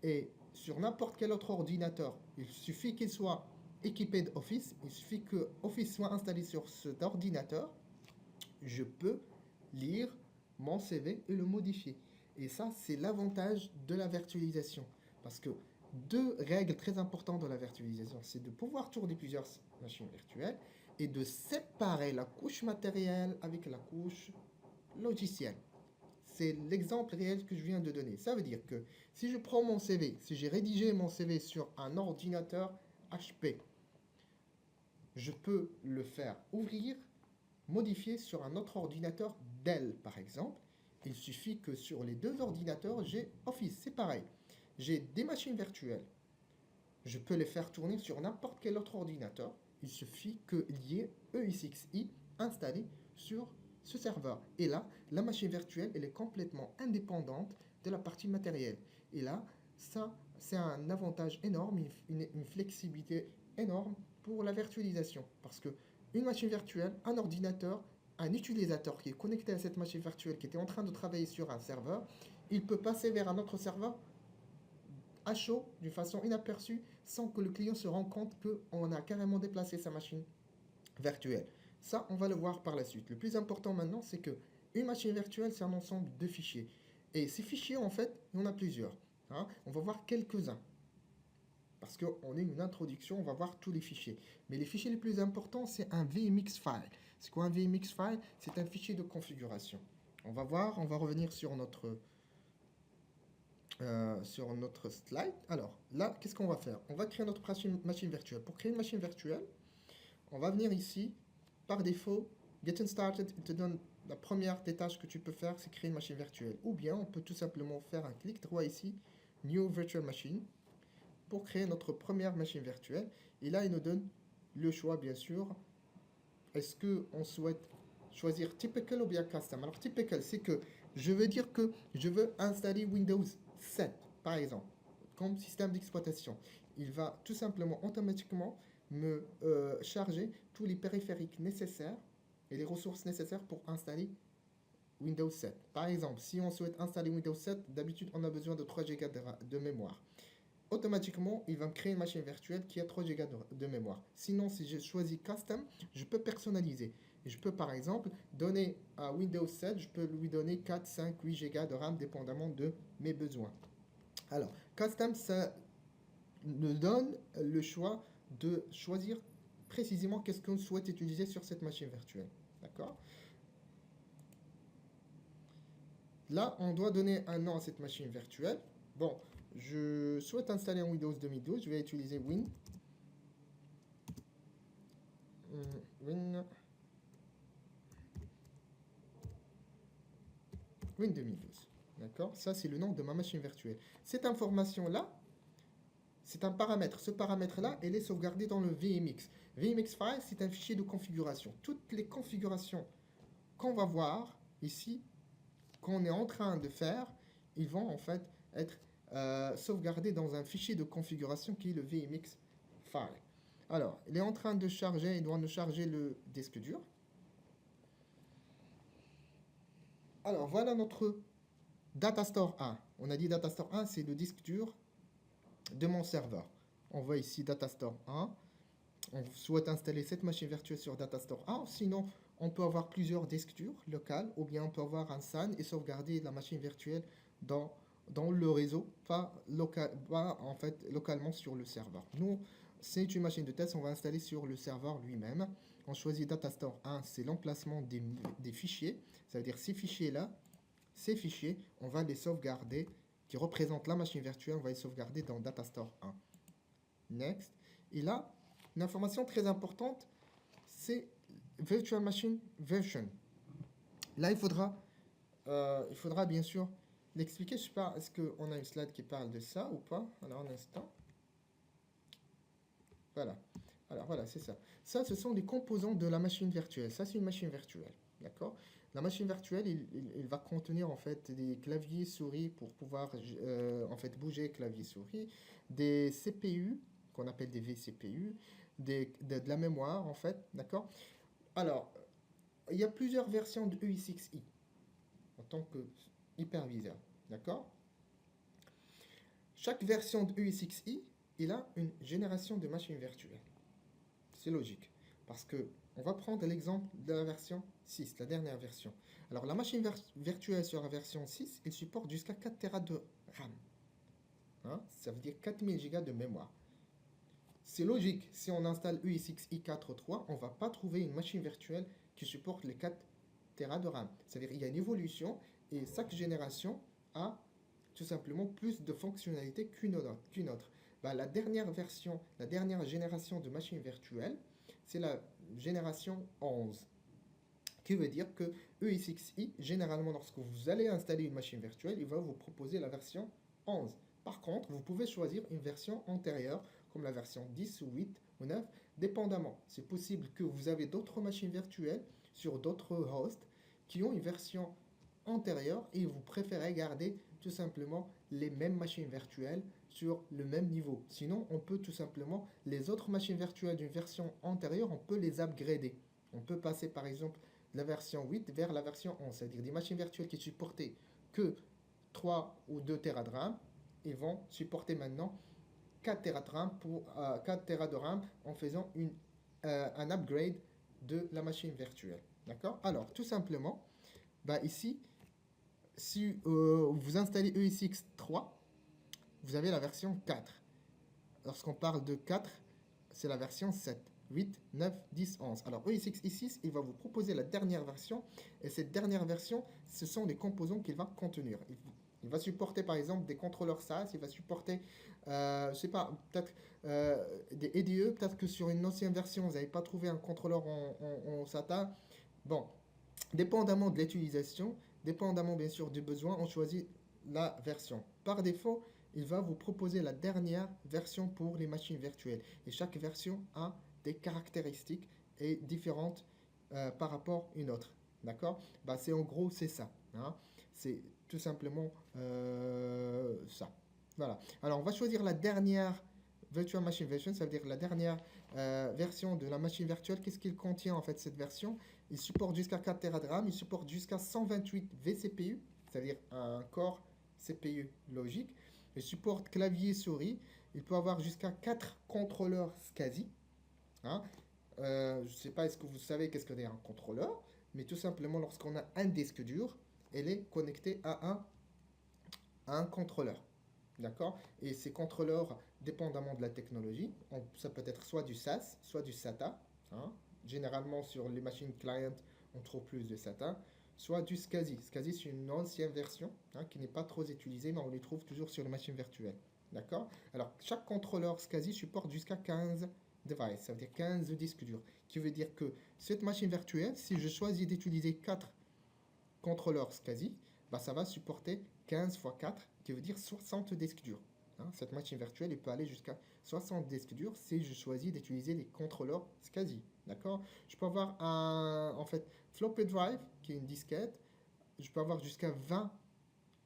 et sur n'importe quel autre ordinateur, il suffit qu'il soit équipé d'Office, il suffit que Office soit installé sur cet ordinateur, je peux lire mon CV et le modifier. Et ça, c'est l'avantage de la virtualisation. Parce que deux règles très importantes de la virtualisation, c'est de pouvoir tourner plusieurs machines virtuelles et de séparer la couche matérielle avec la couche logicielle. C'est l'exemple réel que je viens de donner. Ça veut dire que si je prends mon CV, si j'ai rédigé mon CV sur un ordinateur HP, je peux le faire ouvrir, modifier sur un autre ordinateur Dell par exemple. Il suffit que sur les deux ordinateurs, j'ai Office, c'est pareil. J'ai des machines virtuelles. Je peux les faire tourner sur n'importe quel autre ordinateur. Il suffit qu'il y ait ESXi installé sur ce serveur. Et là, la machine virtuelle, elle est complètement indépendante de la partie matérielle. Et là, ça, c'est un avantage énorme, une flexibilité énorme pour la virtualisation. Parce que une machine virtuelle, un ordinateur, un utilisateur qui est connecté à cette machine virtuelle, qui était en train de travailler sur un serveur, il peut passer vers un autre serveur à chaud, d'une façon inaperçue, sans que le client se rende compte qu'on a carrément déplacé sa machine virtuelle. Ça, on va le voir par la suite. Le plus important maintenant, c'est que une machine virtuelle, c'est un ensemble de fichiers. Et ces fichiers, en fait, il y en a plusieurs. Hein. On va voir quelques-uns. Parce qu'on est une introduction, on va voir tous les fichiers. Mais les fichiers les plus importants, c'est un VMX file. C'est quoi un VMX file? C'est un fichier de configuration. On va voir, on va revenir sur notre slide. Alors, là, qu'est-ce qu'on va faire? On va créer notre machine virtuelle. Pour créer une machine virtuelle, on va venir ici. Par défaut, Getting Started, il te donne la première des tâches que tu peux faire, c'est créer une machine virtuelle. Ou bien, on peut tout simplement faire un clic droit ici, New Virtual Machine. pour créer notre première machine virtuelle. Et là, il nous donne le choix, bien sûr. Est-ce qu'on souhaite choisir typical ou bien custom? Alors, typical, c'est que je veux dire que je veux installer Windows 7, par exemple, comme système d'exploitation. Il va tout simplement automatiquement me charger tous les périphériques nécessaires et les ressources nécessaires pour installer Windows 7. Par exemple, si on souhaite installer Windows 7, d'habitude on a besoin de 3 Go de mémoire. Automatiquement, il va me créer une machine virtuelle qui a 3 Go de mémoire. Sinon, si je choisis Custom, je peux personnaliser. Je peux par exemple donner à Windows 7, je peux lui donner 4, 5, 8 Go de RAM dépendamment de mes besoins. Alors, Custom, ça nous donne le choix de choisir précisément qu'est-ce qu'on souhaite utiliser sur cette machine virtuelle. D'accord? Là, on doit donner un nom à cette machine virtuelle. Bon, je souhaite installer un Windows 2012. Je vais utiliser Win 2012. D'accord? Ça, c'est le nom de ma machine virtuelle. Cette information-là, c'est un paramètre. Ce paramètre-là, elle est sauvegardée dans le VMX. VMX file, c'est un fichier de configuration. Toutes les configurations qu'on va voir ici, qu'on est en train de faire, ils vont en fait être sauvegardés dans un fichier de configuration qui est le VMX file. Alors, il est en train de charger, il doit nous charger le disque dur. Alors, voilà notre Datastore 1. On a dit Datastore 1, c'est le disque dur de mon serveur. On voit ici Datastore 1. On souhaite installer cette machine virtuelle sur Datastore 1. Sinon, on peut avoir plusieurs disques durs locaux, ou bien on peut avoir un SAN et sauvegarder la machine virtuelle dans le réseau, pas en fait localement sur le serveur. Nous, c'est une machine de test, on va installer sur le serveur lui-même. On choisit Datastore 1, c'est l'emplacement des fichiers. Ça veut dire ces fichiers-là, ces fichiers, on va les sauvegarder, qui représentent la machine virtuelle, on va les sauvegarder dans Datastore 1. Next. Et là, une information très importante, c'est Virtual Machine Version. Là, il faudra bien sûr l'expliquer. Je ne sais pas, est-ce qu'on a une slide qui parle de ça ou pas? Alors, un instant. Voilà. Alors, voilà, c'est ça. Ça, ce sont les composants de la machine virtuelle. Ça, c'est une machine virtuelle. D'accord? La machine virtuelle, il va contenir en fait des claviers souris pour pouvoir en fait bouger clavier souris, des CPU qu'on appelle des vCPU, de la mémoire en fait, d'accord? Alors, il y a plusieurs versions de EIXi en tant que hyperviseur, d'accord? Chaque version de EIXi, il a une génération de machines virtuelles. C'est logique, parce que on va prendre l'exemple de la version 6, la dernière version. Alors, la machine virtuelle sur la version 6, elle supporte jusqu'à 4 Tera de RAM. Hein? Ça veut dire 4000 Go de mémoire. C'est logique, si on installe EIXi 4.3, on ne va pas trouver une machine virtuelle qui supporte les 4 Tera de RAM. C'est-à-dire qu'il y a une évolution et chaque génération a tout simplement plus de fonctionnalités qu'une autre. Bah, la dernière version, la dernière génération de machines virtuelles, c'est la génération 11. Qui veut dire que EIXi, généralement, lorsque vous allez installer une machine virtuelle, il va vous proposer la version 11. Par contre, vous pouvez choisir une version antérieure, comme la version 10 ou 8 ou 9, dépendamment. C'est possible que vous avez d'autres machines virtuelles sur d'autres hosts qui ont une version antérieure et vous préférez garder tout simplement les mêmes machines virtuelles sur le même niveau. Sinon, on peut tout simplement, les autres machines virtuelles d'une version antérieure, on peut les upgrader. On peut passer par exemple de la version 8 vers la version 11, c'est-à-dire des machines virtuelles qui supportaient que 3 ou 2 Tera de RAM, et vont supporter maintenant 4 Tera de RAM, 4 Tera de RAM en faisant un upgrade de la machine virtuelle. D'accord? Alors, tout simplement, bah ici, si vous installez EIX 3, vous avez la version 4. Lorsqu'on parle de 4, c'est la version 7, 8, 9, 10, 11. Alors EIX 6, il va vous proposer la dernière version, et cette dernière version, ce sont les composants qu'il va contenir. Il va supporter par exemple des contrôleurs SAS, il va supporter, je sais pas, peut-être des EDE, peut-être que sur une ancienne version, vous n'avez pas trouvé un contrôleur en SATA. Bon, dépendamment de l'utilisation, dépendamment bien sûr du besoin, on choisit la version. Par défaut, il va vous proposer la dernière version pour les machines virtuelles. Et chaque version a des caractéristiques et différentes par rapport à une autre. D'accord? Bah, c'est en gros, c'est ça. Hein. C'est tout simplement ça. Voilà. Alors, on va choisir la dernière Virtual Machine Version, ça veut dire la dernière version de la machine virtuelle. Qu'est-ce qu'il contient en fait cette version? Il supporte jusqu'à 4 Tera de RAM, il supporte jusqu'à 128 vCPU, c'est-à-dire un corps CPU logique. Il supporte clavier souris. Il peut avoir jusqu'à 4 contrôleurs SCSI. Hein. Je ne sais pas, est-ce que vous savez qu'est-ce que c'est un contrôleur? Mais tout simplement, lorsqu'on a un disque dur, elle est connectée à un contrôleur. D'accord? Et ces contrôleurs, dépendamment de la technologie, ça peut être soit du SAS, soit du SATA. Hein. Généralement, sur les machines client, on trouve plus de SATA. Soit du SCSI. SCSI, c'est une ancienne version hein, qui n'est pas trop utilisée, mais on les trouve toujours sur les machines virtuelles. D'accord? Alors, chaque contrôleur SCSI supporte jusqu'à 15 devices, ça veut dire 15 disques durs. Qui veut dire que cette machine virtuelle, si je choisis d'utiliser 4 contrôleurs SCSI, bah, ça va supporter 15 x 4, qui veut dire 60 disques durs. Hein, cette machine virtuelle, elle peut aller jusqu'à 60 disques durs si je choisis d'utiliser les contrôleurs SCSI. D'accord? Je peux avoir en fait, floppy drive, qui est une disquette. Je peux avoir jusqu'à 20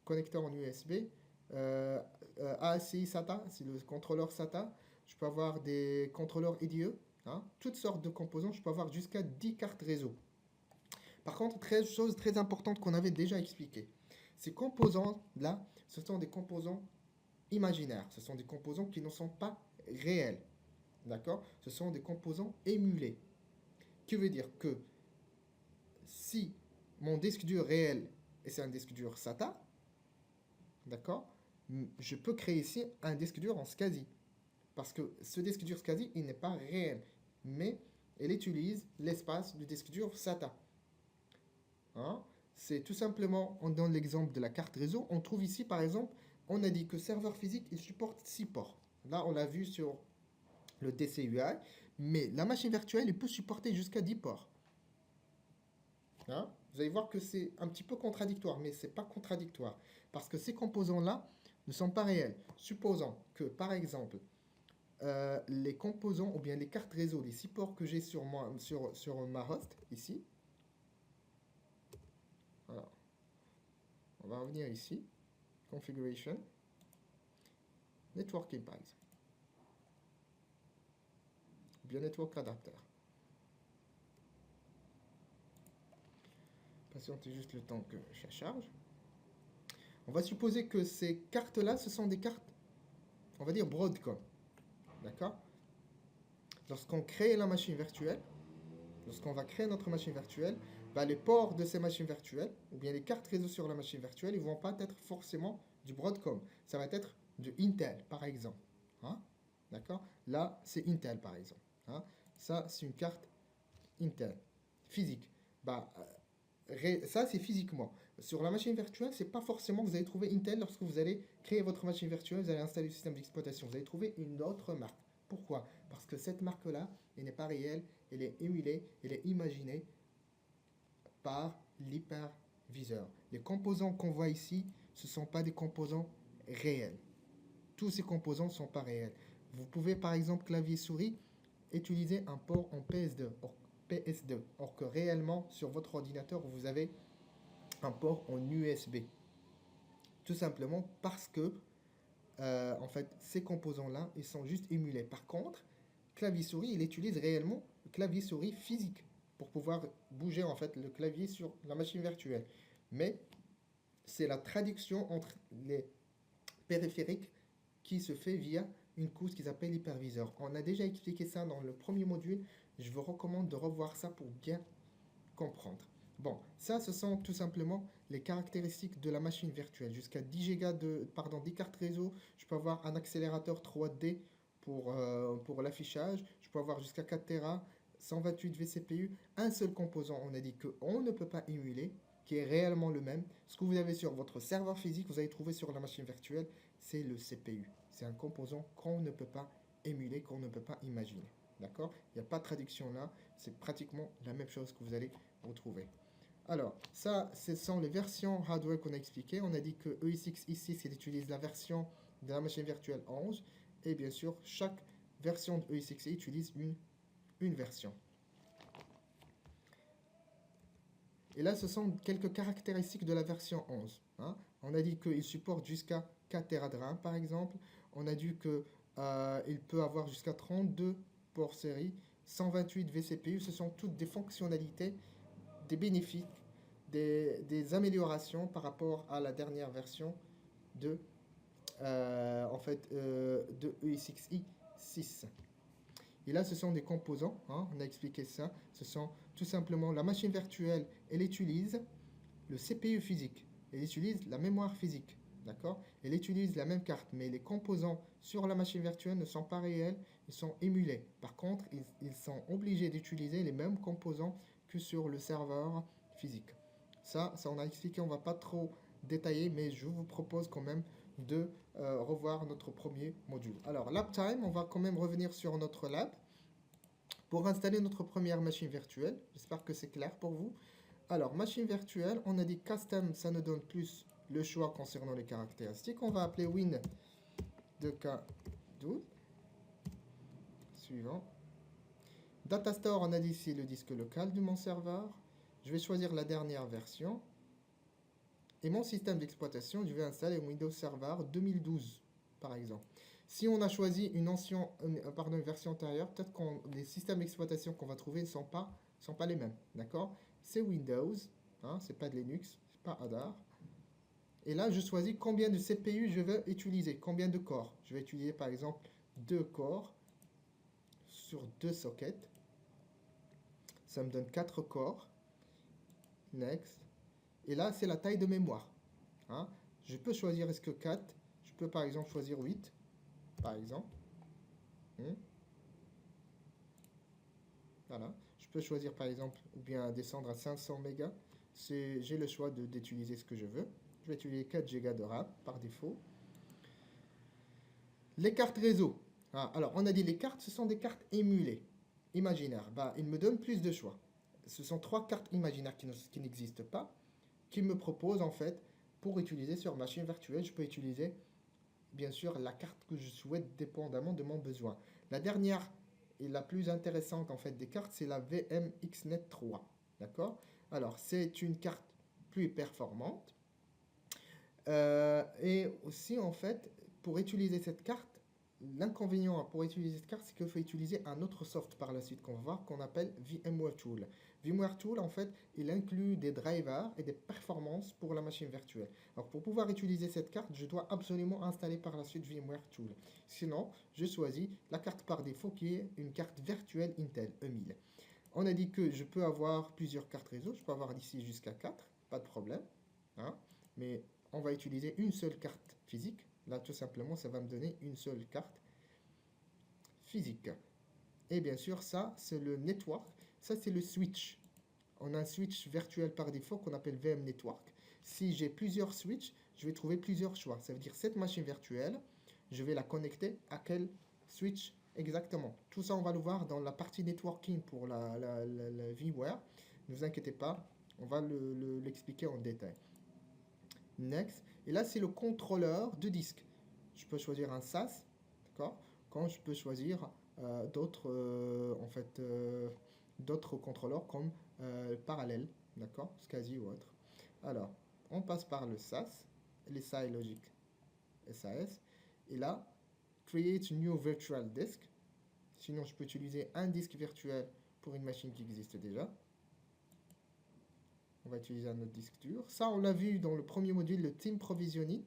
connecteurs en USB. ASI SATA, c'est le contrôleur SATA. Je peux avoir des contrôleurs IDE. Hein, toutes sortes de composants. Je peux avoir jusqu'à 10 cartes réseau. Par contre, chose très importante qu'on avait déjà expliqué. Ces composants-là, ce sont des composants imaginaires. Ce sont des composants qui ne sont pas réels. D'accord? Ce sont des composants émulés. Qui veut dire que si mon disque dur réel, et c'est un disque dur SATA, d'accord? Je peux créer ici un disque dur en SCSI. Parce que ce disque dur SCSI, il n'est pas réel. Mais il utilise l'espace du disque dur SATA. Hein? C'est tout simplement, on donne l'exemple de la carte réseau. On trouve ici, par exemple, on a dit que serveur physique, il supporte 6 ports. Là, on l'a vu sur le DCUI. Mais la machine virtuelle, il peut supporter jusqu'à 10 ports. Hein? Vous allez voir que c'est un petit peu contradictoire, mais ce n'est pas contradictoire. Parce que ces composants-là ne sont pas réels. Supposons que, par exemple, les composants ou bien les cartes réseau, les 6 ports que j'ai sur ma host, ici. Alors, on va revenir ici. Configuration. Networking, par exemple. Ou bien Network Adapter. Patientez juste le temps que ça charge. On va supposer que ces cartes-là, ce sont des cartes, on va dire Broadcom. D'accord? Lorsqu'on crée la machine virtuelle, lorsqu'on va créer notre machine virtuelle, bah, les ports de ces machines virtuelles, ou bien les cartes réseau sur la machine virtuelle, ils ne vont pas être forcément du Broadcom. Ça va être de Intel, par exemple. Hein? D'accord? Là, c'est Intel, par exemple. Hein? Ça, c'est une carte Intel, physique. Bah, ça, c'est physiquement. Sur la machine virtuelle, c'est pas forcément que vous allez trouver Intel lorsque vous allez créer votre machine virtuelle, vous allez installer le système d'exploitation. Vous allez trouver une autre marque. Pourquoi? Parce que cette marque-là, elle n'est pas réelle, elle est émulée, elle est imaginée par l'hyperviseur. Les composants qu'on voit ici, ce ne sont pas des composants réels. Tous ces composants ne sont pas réels. Vous pouvez, par exemple, clavier-souris, utiliser un port en PS2, or que réellement, sur votre ordinateur, vous avez un port en USB. Tout simplement parce que, en fait, ces composants-là, ils sont juste émulés. Par contre, clavier-souris, il utilise réellement le clavier-souris physique pour pouvoir bouger, en fait, le clavier sur la machine virtuelle. Mais c'est la traduction entre les périphériques qui se fait via une couche qui s'appelle l'hyperviseur. On a déjà expliqué ça dans le premier module. Je vous recommande de revoir ça pour bien comprendre. Bon, ça, ce sont tout simplement les caractéristiques de la machine virtuelle. Jusqu'à 10 Go 10 cartes réseau. Je peux avoir un accélérateur 3D pour l'affichage. Je peux avoir jusqu'à 4 Tera, 128 vCPU. Un seul composant, on a dit qu'on ne peut pas émuler, qui est réellement le même. Ce que vous avez sur votre serveur physique, vous allez trouver sur la machine virtuelle, c'est le CPU. C'est un composant qu'on ne peut pas émuler, qu'on ne peut pas imaginer. D'accord? Il n'y a pas de traduction là, c'est pratiquement la même chose que vous allez retrouver. Alors, ça, ce sont les versions hardware qu'on a expliquées. On a dit que EISX i6, il utilise la version de la machine virtuelle 11. Et bien sûr, chaque version de ESXi utilise une version. Et là, ce sont quelques caractéristiques de la version 11. Hein. On a dit qu'il supporte jusqu'à 4 Tera de RAM, par exemple. On a dit qu'il peut avoir jusqu'à 32 ports série, 128 vCPU. Ce sont toutes des fonctionnalités, des bénéfices, des améliorations par rapport à la dernière version de, de ESXi 6. Et là, ce sont des composants, hein, on a expliqué ça. Ce sont tout simplement la machine virtuelle, elle utilise le CPU physique, elle utilise la mémoire physique, d'accord? Elle utilise la même carte, mais les composants sur la machine virtuelle ne sont pas réels, ils sont émulés. Par contre, ils sont obligés d'utiliser les mêmes composants que sur le serveur physique. Ça on a expliqué, on ne va pas trop détailler, mais je vous propose quand même de revoir notre premier module. Alors, lab time, on va quand même revenir sur notre lab pour installer notre première machine virtuelle. J'espère que c'est clair pour vous. Alors, machine virtuelle, on a dit custom, ça nous donne plus le choix concernant les caractéristiques. On va appeler win de K12. Suivant. Data store, on a dit c'est le disque local de mon serveur. Je vais choisir la dernière version. Et mon système d'exploitation, je vais installer Windows Server 2012, par exemple. Si on a choisi une version antérieure, peut-être que les systèmes d'exploitation qu'on va trouver ne sont pas les mêmes. D'accord? C'est Windows, hein, c'est pas de Linux, c'est pas Hadar. Et là, je choisis combien de CPU je veux utiliser, combien de corps. Je vais utiliser par exemple 2 corps sur 2 sockets. Ça me donne 4 corps. Next. Et là, c'est la taille de mémoire. Hein. Je peux choisir est-ce que 4, je peux par exemple choisir 8, par exemple. Voilà. Je peux choisir par exemple, ou bien descendre à 500 mégas. J'ai le choix d'utiliser ce que je veux. Je vais utiliser 4 Go de RAM par défaut. Les cartes réseau. Ah, alors, on a dit les cartes, ce sont des cartes émulées, imaginaires. Bah, ils me donnent plus de choix. Ce sont 3 cartes imaginaires qui n'existent pas, qui me proposent en fait, pour utiliser sur machine virtuelle, je peux utiliser bien sûr la carte que je souhaite dépendamment de mon besoin. La dernière et la plus intéressante en fait des cartes, c'est la VMXNet 3. D'accord? Alors, c'est une carte plus performante. Et aussi en fait, pour utiliser cette carte, l'inconvénient pour utiliser cette carte, c'est qu'il faut utiliser un autre soft par la suite qu'on va voir, qu'on appelle VMware Tool. VMware Tool, en fait, il inclut des drivers et des performances pour la machine virtuelle. Alors, pour pouvoir utiliser cette carte, je dois absolument installer par la suite VMware Tool. Sinon, je choisis la carte par défaut qui est une carte virtuelle Intel E1000. On a dit que je peux avoir plusieurs cartes réseau. Je peux avoir d'ici jusqu'à 4, pas de problème. Hein, mais on va utiliser une seule carte physique. Là, tout simplement, ça va me donner une seule carte physique. Et bien sûr, ça, c'est le network. Ça, c'est le switch. On a un switch virtuel par défaut qu'on appelle VM Network. Si j'ai plusieurs switches, je vais trouver plusieurs choix. Ça veut dire cette machine virtuelle, je vais la connecter à quel switch exactement. Tout ça, on va le voir dans la partie networking pour la VMware. Ne vous inquiétez pas, on va l'expliquer en détail. Next. Et là, c'est le contrôleur de disque. Je peux choisir un SAS, d'accord? Quand je peux choisir d'autres contrôleurs comme parallèle, d'accord? SCSI ou autre. Alors, on passe par le SAS, les SI Logic SAS. Et là, Create New Virtual Disk. Sinon, je peux utiliser un disque virtuel pour une machine qui existe déjà. On va utiliser un autre disque dur. Ça, on l'a vu dans le premier module, le Team Provisioning.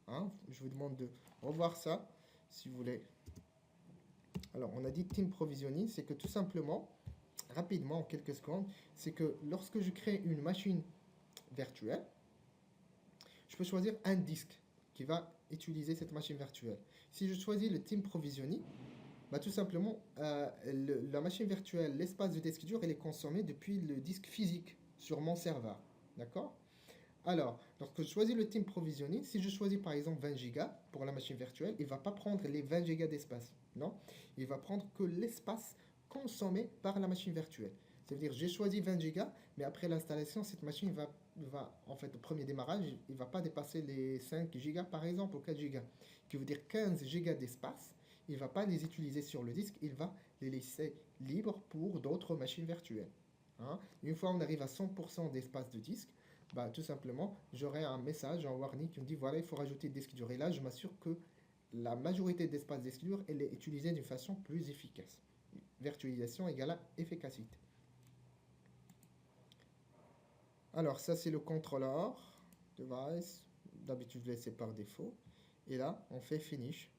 Hein, je vous demande de revoir ça, si vous voulez. Alors, on a dit Team Provisioning, c'est que tout simplement, rapidement, en quelques secondes, c'est que lorsque je crée une machine virtuelle, je peux choisir un disque qui va utiliser cette machine virtuelle. Si je choisis le Team Provisioning, bah, tout simplement, la machine virtuelle, l'espace de disque dur, elle est consommée depuis le disque physique sur mon serveur. D'accord? Alors, lorsque je choisis le Team Provisioning, si je choisis par exemple 20 Go pour la machine virtuelle, il ne va pas prendre les 20 Go d'espace. Non, il va prendre que l'espace consommé par la machine virtuelle. Ça veut dire j'ai choisi 20 Go, mais après l'installation, cette machine en fait, au premier démarrage, il ne va pas dépasser les 5 Go par exemple, ou 4 Go, qui veut dire 15 Go d'espace. Il ne va pas les utiliser sur le disque, il va les laisser libres pour d'autres machines virtuelles. Hein. Une fois on arrive à 100% d'espace de disque, bah, tout simplement, j'aurai un message, un warning qui me dit voilà, il faut rajouter des disques durs. Et là, je m'assure que la majorité d'espace disque dur, elle est utilisée d'une façon plus efficace. Virtualisation égale à efficacité. Alors, ça, c'est le contrôleur device. D'habitude, je laisse par défaut. Et là, on fait finish.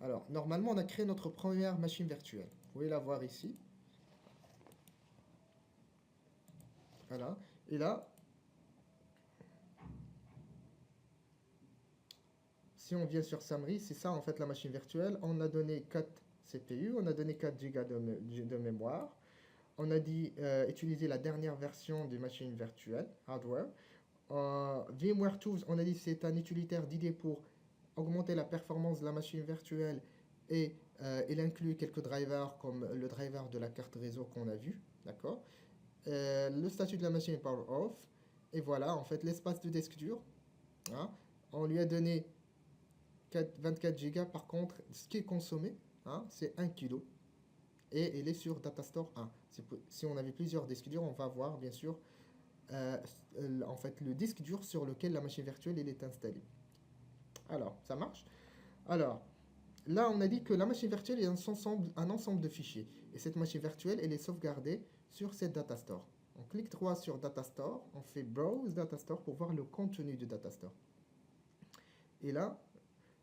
Alors, normalement, on a créé notre première machine virtuelle. Vous pouvez la voir ici. Voilà. Et là, si on vient sur Summary, c'est ça en fait la machine virtuelle. On a donné 4 CPU, on a donné 4 Go de mémoire. On a dit utiliser la dernière version des machines virtuelles, hardware. VMware Tools, on a dit c'est un utilitaire d'idée pour augmenter la performance de la machine virtuelle et il inclut quelques drivers comme le driver de la carte réseau qu'on a vu, d'accord. Le statut de la machine est power off et voilà en fait l'espace de disque dur. Hein, on lui a donné 24 Go par contre, ce qui est consommé, hein, c'est 1 kg et il est sur Datastore 1. Si on avait plusieurs disques durs, on va voir bien sûr en fait le disque dur sur lequel la machine virtuelle est installée. Alors, ça marche. Alors, là, on a dit que la machine virtuelle est un ensemble de fichiers. Et cette machine virtuelle, elle est sauvegardée sur cette Datastore. On clique 3 sur Datastore, on fait Browse Datastore pour voir le contenu de Datastore. Et là,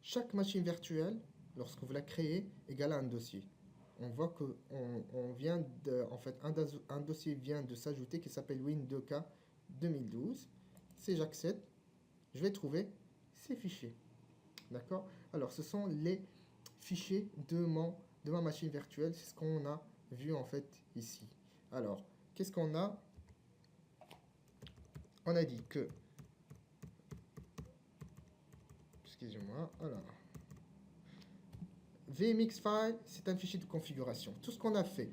chaque machine virtuelle, lorsque vous la créez, égale à un dossier. On voit que en fait, un dossier vient de s'ajouter qui s'appelle Win2K 2012. Si j'accepte, je vais trouver ces fichiers. D'accord? Alors, ce sont les fichiers de ma machine virtuelle. C'est ce qu'on a vu en fait ici. Alors, qu'est-ce qu'on a? On a dit que... Excusez-moi. Alors... VMX file, c'est un fichier de configuration. Tout ce qu'on a fait,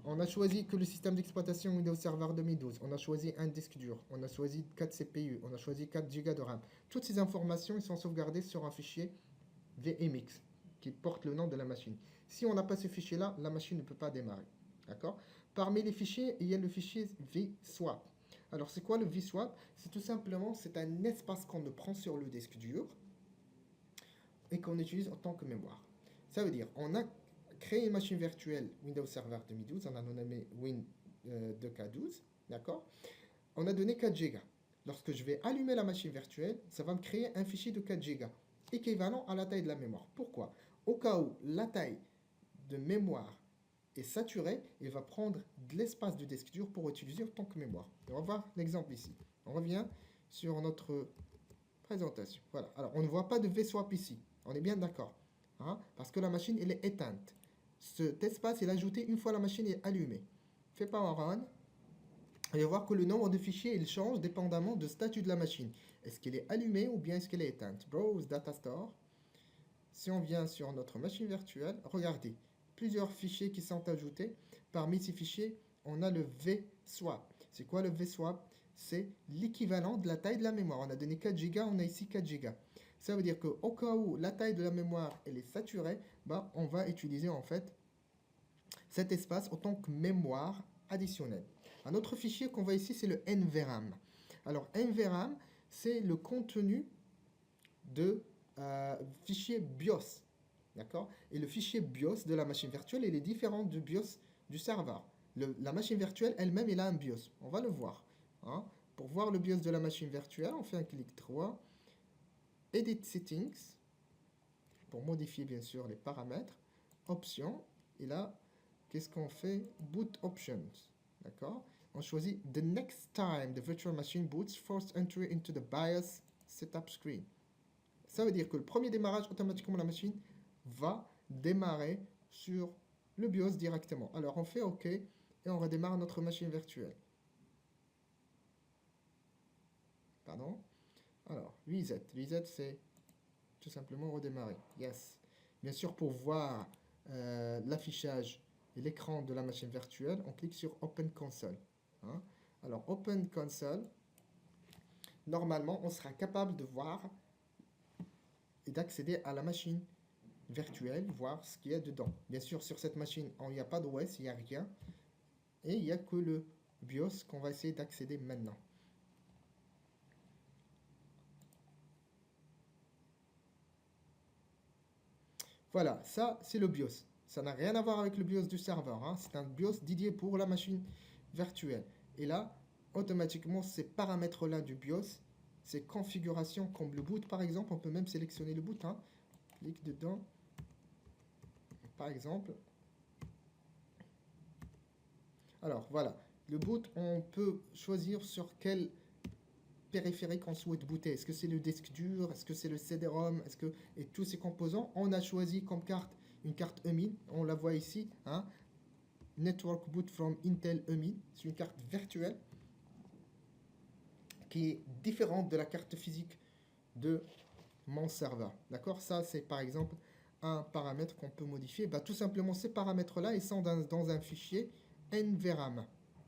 on a choisi que le système d'exploitation Windows Server 2012, on a choisi un disque dur, on a choisi 4 CPU, on a choisi 4 Go de RAM. Toutes ces informations, ils sont sauvegardées sur un fichier VMX qui porte le nom de la machine. Si on n'a pas ce fichier-là, la machine ne peut pas démarrer. D'accord? Parmi les fichiers, il y a le fichier vswap. Alors, c'est quoi le vswap? C'est tout simplement, c'est un espace qu'on prend sur le disque dur et qu'on utilise en tant que mémoire. Ça veut dire, on a créé une machine virtuelle Windows Server 2012, on a nommé Win2K12, d'accord? On a donné 4 Go. Lorsque je vais allumer la machine virtuelle, ça va me créer un fichier de 4 Go, équivalent à la taille de la mémoire. Pourquoi? Au cas où la taille de mémoire est saturée, il va prendre de l'espace de disque dur pour utiliser en tant que mémoire. Et on va voir l'exemple ici. On revient sur notre présentation. Voilà. Alors, on ne voit pas de vswap ici. On est bien d'accord. Hein, parce que la machine, elle est éteinte. Cet espace est ajouté une fois la machine est allumée. Fait power on. Et voir que le nombre de fichiers, il change dépendamment du statut de la machine. Est-ce qu'elle est allumée ou bien est-ce qu'elle est éteinte? Browse Datastore. Si on vient sur notre machine virtuelle, regardez, plusieurs fichiers qui sont ajoutés. Parmi ces fichiers, on a le vswap. C'est quoi le vswap? C'est l'équivalent de la taille de la mémoire. On a donné 4 Go, on a ici 4 Go. Ça veut dire qu'au cas où la taille de la mémoire elle est saturée, bah, on va utiliser en fait cet espace en tant que mémoire additionnelle. Un autre fichier qu'on voit ici, c'est le NVRAM. Alors NVRAM, c'est le contenu de fichier BIOS. D'accord? Et le fichier BIOS de la machine virtuelle, il est différent du BIOS du serveur. La machine virtuelle elle-même, elle a un BIOS. On va le voir. Hein? Pour voir le BIOS de la machine virtuelle, on fait un clic droit. Edit Settings, pour modifier bien sûr les paramètres, Options, et là, qu'est-ce qu'on fait? Boot Options, d'accord? On choisit The next time the virtual machine boots, force entry into the BIOS setup screen. Ça veut dire que le premier démarrage, automatiquement la machine va démarrer sur le BIOS directement. Alors on fait OK et on redémarre notre machine virtuelle. Pardon? Alors, reset. Reset, c'est tout simplement redémarrer. Yes. Bien sûr, pour voir l'affichage et l'écran de la machine virtuelle, on clique sur Open Console. Hein. Alors, Open Console, normalement, on sera capable de voir et d'accéder à la machine virtuelle, voir ce qu'il y a dedans. Bien sûr, sur cette machine, il n'y a pas d'OS, il n'y a rien. Et il n'y a que le BIOS qu'on va essayer d'accéder maintenant. Voilà, ça c'est le BIOS. Ça n'a rien à voir avec le BIOS du serveur. Hein. C'est un BIOS dédié pour la machine virtuelle. Et là, automatiquement, ces paramètres-là du BIOS, ces configurations comme le boot par exemple, on peut même sélectionner le boot. Hein. Clique dedans, par exemple. Alors voilà, le boot, on peut choisir sur quel périphérique on souhaite booter. Est-ce que c'est le disque dur? Est-ce que c'est le CD-ROM? Est-ce que... Et tous ces composants, on a choisi comme carte une carte EMI. On la voit ici. Hein. Network Boot from Intel EMI. C'est une carte virtuelle qui est différente de la carte physique de mon serveur. D'accord? Ça, c'est par exemple un paramètre qu'on peut modifier. Bah, tout simplement, ces paramètres-là, ils sont dans un fichier NVRAM.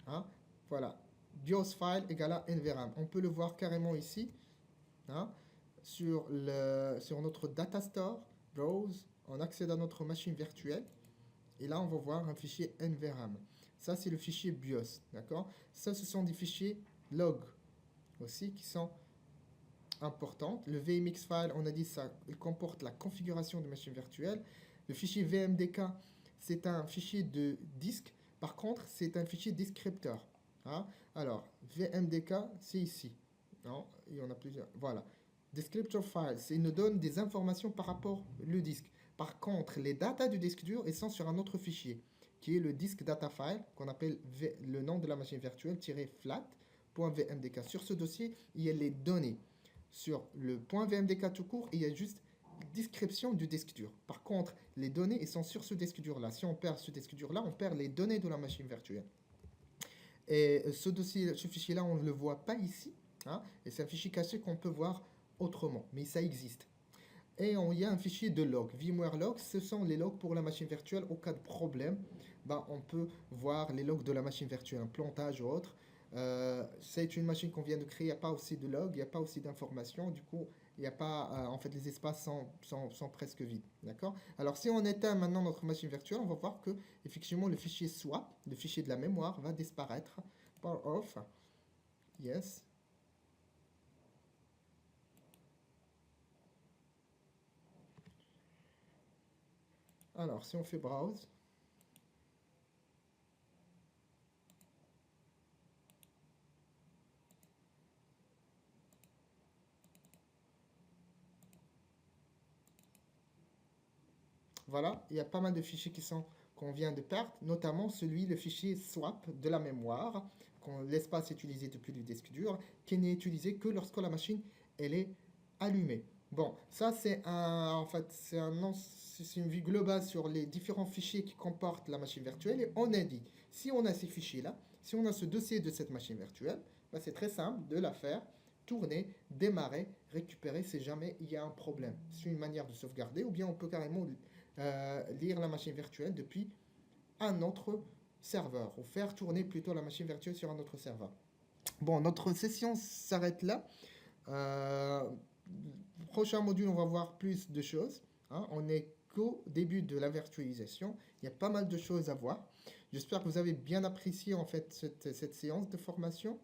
Hein? Voilà. BIOS file égale à NVRAM. On peut le voir carrément ici. Hein? Sur notre data store, browse, on accède à notre machine virtuelle. Et là, on va voir un fichier NVRAM. Ça, c'est le fichier BIOS. D'accord? Ça, ce sont des fichiers log aussi qui sont importantes. Le VMX file, on a dit ça, il comporte la configuration de machine virtuelle. Le fichier VMDK, c'est un fichier de disque. Par contre, c'est un fichier descripteur. Hein? Alors, VMDK, c'est ici. Non, il y en a plusieurs. Voilà. Descriptor file, il nous donne des informations par rapport au disque. Par contre, les datas du disque dur, ils sont sur un autre fichier, qui est le disk data file, qu'on appelle le nom de la machine virtuelle, -flat.vmdk. Sur ce dossier, il y a les données. Sur le .vmdk tout court, il y a juste description du disque dur. Par contre, les données, ils sont sur ce disque dur-là. Si on perd ce disque dur-là, on perd les données de la machine virtuelle. Et ce dossier, ce fichier-là, on ne le voit pas ici. Hein, et c'est un fichier caché qu'on peut voir autrement, mais ça existe. Et il y a un fichier de log, VMware log, ce sont les logs pour la machine virtuelle. Au cas de problème, ben, on peut voir les logs de la machine virtuelle, un plantage ou autre. C'est une machine qu'on vient de créer, il n'y a pas aussi de log, il n'y a pas aussi d'informations, du coup, il n'y a pas, en fait, les espaces sont presque vides, d'accord? Alors, si on éteint maintenant notre machine virtuelle, on va voir que, effectivement, le fichier swap, le fichier de la mémoire, va disparaître. Power off, yes. Alors, si on fait browse, voilà, il y a pas mal de fichiers qu'on vient de perdre, notamment le fichier swap de la mémoire, quand l'espace est utilisé depuis le disque dur, qui n'est utilisé que lorsque la machine elle est allumée. Bon, ça en fait, c'est une vue globale sur les différents fichiers qui comportent la machine virtuelle. Et on a dit, si on a ces fichiers-là, si on a ce dossier de cette machine virtuelle, bah, c'est très simple de la faire tourner, démarrer, récupérer si jamais il y a un problème. C'est une manière de sauvegarder, ou bien on peut carrément lire la machine virtuelle depuis un autre serveur, ou faire tourner plutôt la machine virtuelle sur un autre serveur. Bon, notre session s'arrête là. Prochain module, on va voir plus de choses. Hein. On est qu'au début de la virtualisation. Il y a pas mal de choses à voir. J'espère que vous avez bien apprécié en fait cette séance de formation.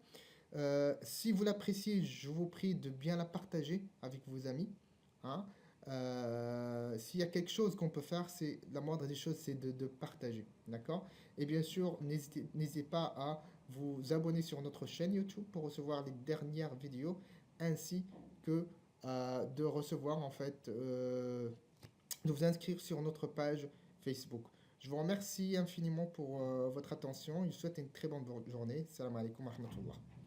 Si vous l'appréciez, je vous prie de bien la partager avec vos amis. Hein. S'il y a quelque chose qu'on peut faire, c'est la moindre des choses, c'est de partager. D'accord? Et bien sûr, n'hésitez pas à vous abonner sur notre chaîne YouTube pour recevoir les dernières vidéos, ainsi que de recevoir en fait, de vous inscrire sur notre page Facebook. Je vous remercie infiniment pour votre attention. Je vous souhaite une très bonne journée. Salam alaikum wa rahmatullah.